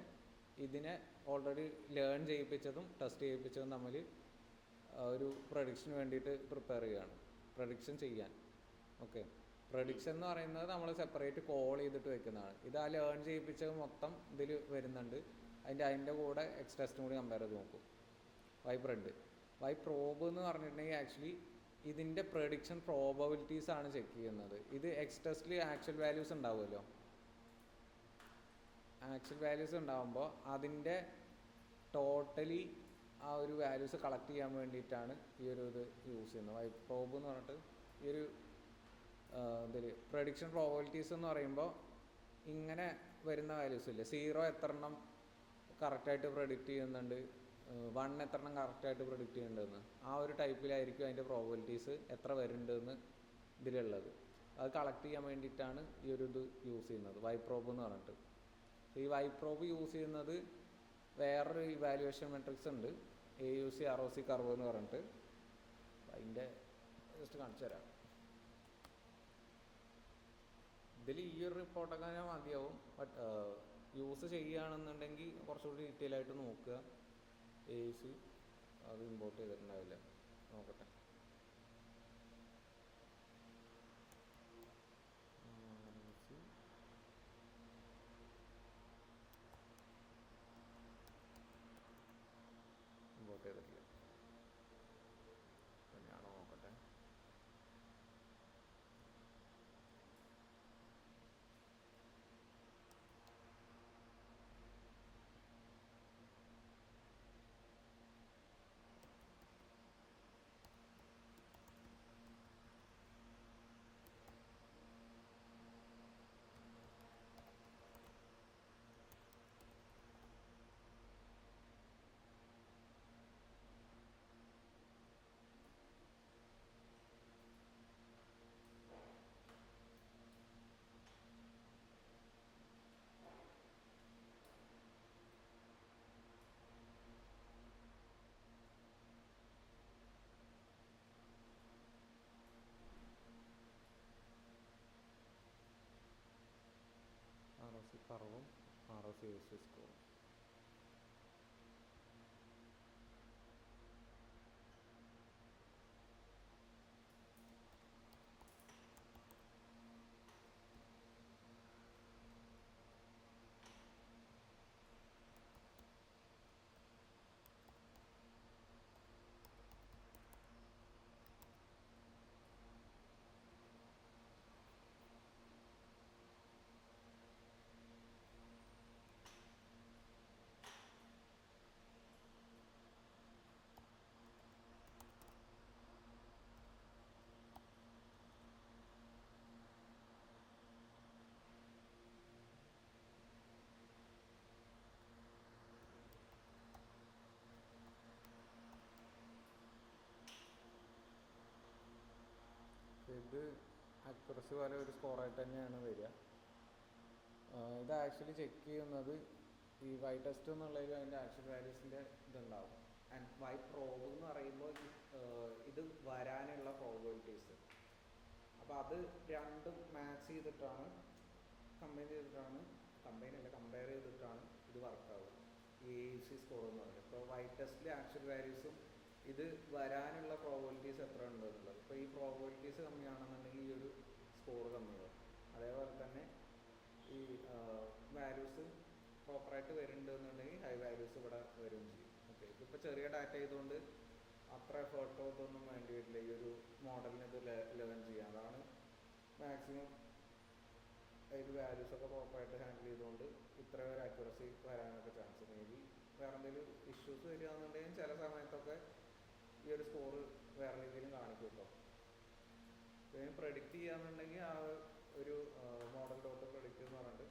ഇതിനെ ഓൾറെഡി ലേൺ ചെയ്യിപ്പിച്ചതും ടെസ്റ്റ് ചെയ്യിപ്പിച്ചതും തമ്മിൽ ഒരു പ്രഡിക്ഷന് വേണ്ടിയിട്ട് പ്രിപ്പയർ ചെയ്യുകയാണ്, പ്രഡിക്ഷൻ ചെയ്യാൻ. ഓക്കെ, പ്രഡിക്ഷൻ എന്ന് പറയുന്നത് നമ്മൾ സെപ്പറേറ്റ് കോൾ ചെയ്തിട്ട് വെക്കുന്നതാണ്. ഇത് ആ ലേൺ ചെയ്യിപ്പിച്ചത് മൊത്തം ഇതിൽ വരുന്നുണ്ട്. അതിൻ്റെ കൂടെ എക്സ് ടെസ്റ്റും കൂടി കമ്പയർ ചെയ്ത് നോക്കും. വൈ പ്രോബ് എന്ന് പറഞ്ഞിട്ടുണ്ടെങ്കിൽ ആക്ച്വലി ഇതിൻ്റെ പ്രഡിക്ഷൻ പ്രോബബിലിറ്റീസ് ആണ് ചെക്ക് ചെയ്യുന്നത്. ഇത് എക്സ് ടെസ്റ്റിൽ ആക്ച്വൽ വാല്യൂസ് ഉണ്ടാവുമല്ലോ. ആക്ച്വൽ വാല്യൂസ് ഉണ്ടാകുമ്പോൾ അതിൻ്റെ ടോട്ടലി ആ ഒരു വാല്യൂസ് കളക്ട് ചെയ്യാൻ വേണ്ടിയിട്ടാണ് ഈ ഒരു ഇത് യൂസ് ചെയ്യുന്നത്. വൈ പ്രോബ് എന്ന് പറഞ്ഞിട്ട് ഈ ഒരു ഇതിൽ പ്രഡിക്ഷൻ പ്രോബബിലിറ്റീസ് എന്ന് പറയുമ്പോൾ ഇങ്ങനെ വരുന്ന വാല്യൂസ് ഇല്ലേ, 0 എത്ര എണ്ണം കറക്റ്റായിട്ട് പ്രഡിക്റ്റ് ചെയ്യുന്നുണ്ട്, 1 എത്ര എണ്ണം കറക്റ്റായിട്ട് പ്രഡിക്റ്റ് ചെയ്യുന്നുണ്ടെന്ന്, ആ ഒരു ടൈപ്പിലായിരിക്കും അതിൻ്റെ പ്രോബബിലിറ്റീസ് എത്ര വരുന്നുണ്ടെന്ന് ഇതിലുള്ളത്. അത് കളക്ട് ചെയ്യാൻ വേണ്ടിയിട്ടാണ് ഈ ഒരു ഇത് യൂസ് ചെയ്യുന്നത്, വൈപ്രോബ് എന്ന് പറഞ്ഞിട്ട്. ഈ വൈപ്രോബ് യൂസ് ചെയ്യുന്നത് വേറൊരു ഇവാലുവേഷൻ മെട്രിക്സ് ഉണ്ട്, AUC ROC കർവ് എന്ന് പറഞ്ഞിട്ട്. അതിൻ്റെ ജസ്റ്റ് കാണിച്ചു തരാം. ഇതിൽ ഈ ഒരു റിപ്പോർട്ടൊക്കെ ഞാൻ മതിയാവും. ബട്ട് യൂസ് ചെയ്യുകയാണെന്നുണ്ടെങ്കിൽ കുറച്ചുകൂടി ഡീറ്റെയിൽ ആയിട്ട് നോക്കുക. AUC അത് ഇമ്പോർട്ട് ചെയ്തിട്ടുണ്ടാവില്ല, നോക്കട്ടെ. ഇമ്പോർട്ട് ചെയ്തിട്ടില്ല, ഞാനോ നോക്കട്ടെ. ROC കർവും ROC AUC സ്കോറും. ഇത് അക്യുറസി പോലെ ഒരു സ്കോറായിട്ട് തന്നെയാണ് വരിക. ഇത് ആക്ച്വലി ചെക്ക് ചെയ്യുന്നത് ഈ വൈ ടെസ്റ്റ് എന്നുള്ളതിൽ അതിൻ്റെ ആക്ച്വൽ വാല്യൂസിൻ്റെ ഇതുണ്ടാവും. ആൻഡ് വൈ പ്രോബ് എന്ന് പറയുമ്പോൾ ഇത് വരാനുള്ള പ്രോബബിലിറ്റീസ്. അപ്പോൾ അത് രണ്ടും മാച്ച് ചെയ്തിട്ടാണ് കമ്പയർ ചെയ്തിട്ടാണ് ഇത് വർക്കാവുക. ഈ AUC സ്കോർ എന്ന് പറയുന്നത്. ഇപ്പോൾ വൈ ടെസ്റ്റിലെ ആക്ച്വൽ വാല്യൂസും ഇത് വരാനുള്ള പ്രോബബിലിറ്റീസ് എത്ര ഉണ്ട് എന്നുള്ളത്. ഇപ്പോൾ ഈ പ്രോബബിലിറ്റീസ് കമ്മിയാണെന്നുണ്ടെങ്കിൽ ഈ ഒരു സ്കോർ കമ്മിയാവും. അതേപോലെ തന്നെ ഈ വാല്യൂസ് പ്രോപ്പറായിട്ട് വരുന്നുണ്ടെന്നുണ്ടെങ്കിൽ ഹൈ വാല്യൂസ് ഇവിടെ വരും ചെയ്യും. ഓക്കെ, ഇതിപ്പോൾ ചെറിയ ഡാറ്റ ആയതുകൊണ്ട് അത്ര എഫേർട്ടോ ഇതൊന്നും വേണ്ടി വരില്ല ഈ ഒരു മോഡലിന് ഇത് ലേൺ ചെയ്യാൻ. അതാണ് മാക്സിമം അതിൽ വാല്യൂസൊക്കെ പ്രോപ്പറായിട്ട് ഹാൻഡിൽ ചെയ്തുകൊണ്ട് ഇത്ര ഒരു അക്യുറസി വരാനൊക്കെ ചാൻസ്. മേ ബി വേറെ എന്തെങ്കിലും ഇഷ്യൂസ് വരികയാണെന്നുണ്ടെങ്കിൽ ചില സമയത്തൊക്കെ ഈ ഒരു സ്കോർ വേറെ രീതിയിലും കാണിക്കും കേട്ടോ. പിന്നെ പ്രഡിക്റ്റ് ചെയ്യാന്നുണ്ടെങ്കിൽ ആ ഒരു മോഡൽ ഡോട്ട് പ്രഡിക്റ്റ് എന്ന് പറഞ്ഞിട്ട്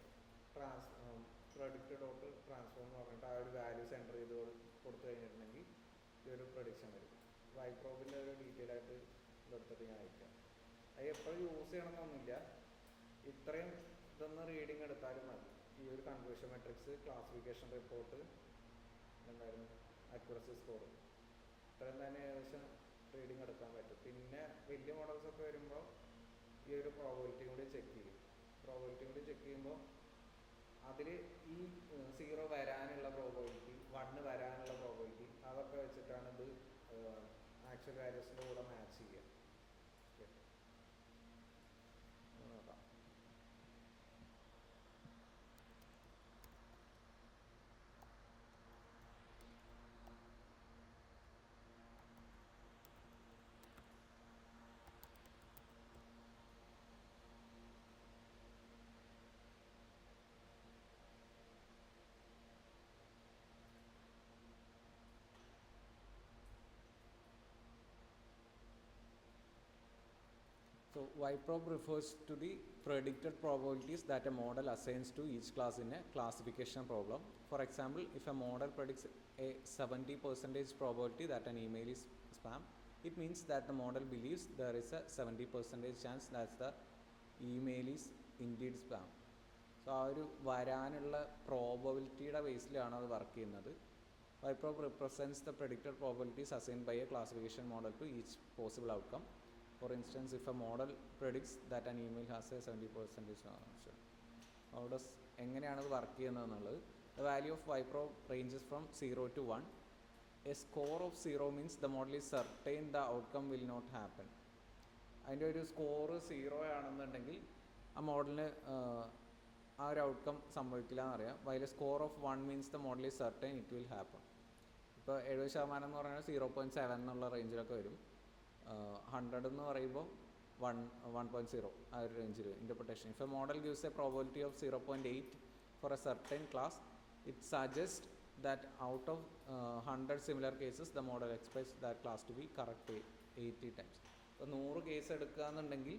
പ്രഡിക്റ്റ് ഡോട്ട് ട്രാൻസ്ഫോം എന്ന് പറഞ്ഞിട്ട് ആ ഒരു വാല്യൂസ് എൻ്റർ ചെയ്ത് കൊടുത്തു കഴിഞ്ഞിട്ടുണ്ടെങ്കിൽ ഈ ഒരു പ്രഡിക്ഷൻ വരും. വൈപ്രോബിൻ്റെ ഒരു ഡീറ്റെയിൽ ആയിട്ട് ഇതെടുത്തിട്ട് ഞാൻ അയക്കാം. അത് എപ്പോഴും യൂസ് ചെയ്യണമെന്നൊന്നുമില്ല, ഇത്രയും ഇതൊന്ന് റീഡിങ് എടുത്താലും മതി. ഈ ഒരു കൺവേർഷൻ മെട്രിക്സ്, ക്ലാസിഫിക്കേഷൻ റിപ്പോർട്ട്, എന്തായാലും അക്യുറസി സ്കോർ, ഇത്രയും തന്നെ ഏകദേശം റീഡിങ് എടുക്കാൻ പറ്റും. പിന്നെ വലിയ മോഡൽസ് ഒക്കെ വരുമ്പോൾ ഈ ഒരു പ്രോബബിലിറ്റി കൂടി ചെക്ക് ചെയ്യും. പ്രോബബിലിറ്റി കൂടി ചെക്ക് ചെയ്യുമ്പോൾ അതിൽ ഈ 0 വരാനുള്ള പ്രോബബിലിറ്റി, 1 വരാനുള്ള പ്രോബബിലിറ്റി, അതൊക്കെ വെച്ചിട്ടാണ് ഇത് ആക്ച്വൽ വാല്യൂസിൻ്റെ കൂടെ മാച്ച് ചെയ്യുക. നോക്കാം. So YProb refers to the predicted probabilities that a model assigns to each class in a classification problem. For example, if a model predicts a 70% probability that an email is spam, it means that the model believes there is a 70% chance that the email is indeed spam. So ആ ഒരു വരാനുള്ള പ്രോബബിലിറ്റിയുടെ ബേസിലാണ് അത് work ചെയ്യുന്നത്. YProb represents the predicted probabilities assigned by a classification model to each possible outcome. For instance, if a model predicts that an email has a 70% chance, അവിടെ എങ്ങനെയാണത് work ചെയ്യുന്നതെന്നുള്ളത്, the value of YProb ranges from 0 to 1. A score of 0 means the model is certain the outcome will not happen. അതിൻ്റെ ഒരു score 0 ആണെന്നുണ്ടെങ്കിൽ ആ മോഡലിന് ആ ഒരു outcome സംഭവിക്കില്ല എന്നറിയാം. While score of 1 means the model is certain it will happen. ഇപ്പോൾ 70% എന്ന് പറഞ്ഞാൽ 0.7 എന്നുള്ള റേഞ്ചിലൊക്കെ വരും. 100 എന്ന് പറയുമ്പോൾ 1.0 ആ ഒരു റേഞ്ചിൽ interpretation. If a model gives a probability of 0.8 for a certain class, it suggest that out of 100 similar cases the model expects that class to be correct 80 times. ഇപ്പോൾ 100 കേസ് എടുക്കുക എന്നുണ്ടെങ്കിൽ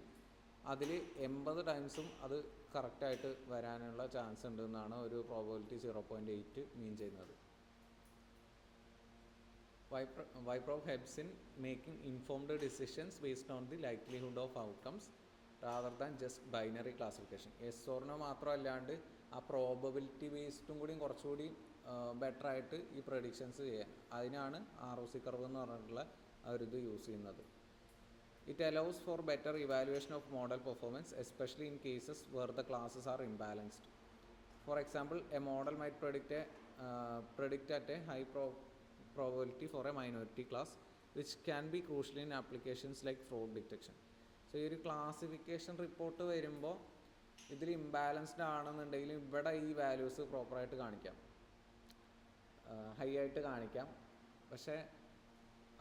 അതിൽ 80 ടൈംസും അത് കറക്റ്റായിട്ട് വരാനുള്ള ചാൻസ് ഉണ്ട് എന്നാണ് ഒരു പ്രോബബിലിറ്റി 0.8 മീൻ ചെയ്യുന്നത്. YProb helps in making informed decisions based on the likelihood of outcomes rather than just binary classification. Yes or no മാത്രമല്ലാണ്ട് ആ പ്രോബബിലിറ്റി ബേസ്ഡും കൂടി കുറച്ചുകൂടി ബെറ്റർ ആയിട്ട് ഈ പ്രഡിക്ഷൻസ് ചെയ്യാൻ, അതിനാണ് ROC കർവ് എന്ന് പറഞ്ഞിട്ടുള്ള ആ ഒരു ഇത് യൂസ് ചെയ്യുന്നത്. It allows for better evaluation of model performance, especially in cases where the classes are imbalanced. For example, a model might predict at a high probability for a minority class, which can be crucial in applications like fraud detection. So ഈ ഒരു classification report വരുമ്പോൾ ഇതിൽ imbalanced ആണെന്നുണ്ടെങ്കിൽ ഇവിടെ ഈ values പ്രോപ്പറായിട്ട് കാണിക്കാം, high ആയിട്ട് കാണിക്കാം. പക്ഷേ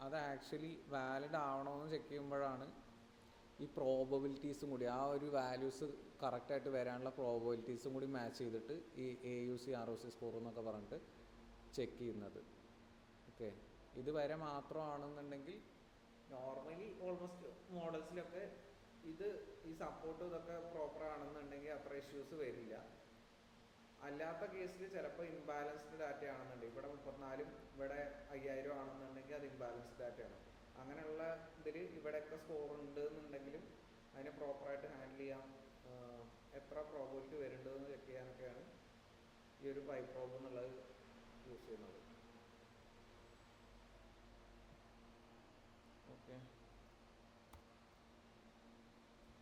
അത് ആക്ച്വലി വാലിഡ് ആവണമെന്ന് ചെക്ക് ചെയ്യുമ്പോഴാണ് ഈ പ്രോബബിലിറ്റീസും കൂടി, ആ ഒരു വാല്യൂസ് കറക്റ്റായിട്ട് വരാനുള്ള പ്രോബബിലിറ്റീസും കൂടി മാച്ച് ചെയ്തിട്ട് ഈ AUC ROC സ്കോർ എന്നൊക്കെ പറഞ്ഞിട്ട് ചെക്ക് ചെയ്യുന്നത്. ഓക്കെ, ഇത് വരെ മാത്രമാണെന്നുണ്ടെങ്കിൽ നോർമലി ഓൾമോസ്റ്റ് മോഡൽസിലൊക്കെ ഇത് ഈ സപ്പോർട്ട് ഇതൊക്കെ പ്രോപ്പർ ആണെന്നുണ്ടെങ്കിൽ അത്ര ഇഷ്യൂസ് വരില്ല. അല്ലാത്ത കേസിൽ ചിലപ്പോൾ ഇംബാലൻസ്ഡ് ഡാറ്റ ആണെന്നുണ്ടെങ്കിൽ ഇവിടെ 34 ഇവിടെ 5000 ആണെന്നുണ്ടെങ്കിൽ അത് ഇംബാലൻസ്ഡ് ഡാറ്റയാണ്. അങ്ങനെയുള്ള ഇതിൽ ഇവിടെയൊക്കെ സ്കോർ ഉണ്ട് എന്നുണ്ടെങ്കിലും അതിനെ പ്രോപ്പറായിട്ട് ഹാൻഡിൽ ചെയ്യാൻ എത്ര പ്രോബബിലിറ്റി വരുന്നുണ്ടെന്ന് ചെക്ക് ചെയ്യാനൊക്കെയാണ് ഈ ഒരു YProb എന്നുള്ളത് യൂസ് ചെയ്യുന്നത്. ഓക്കെ.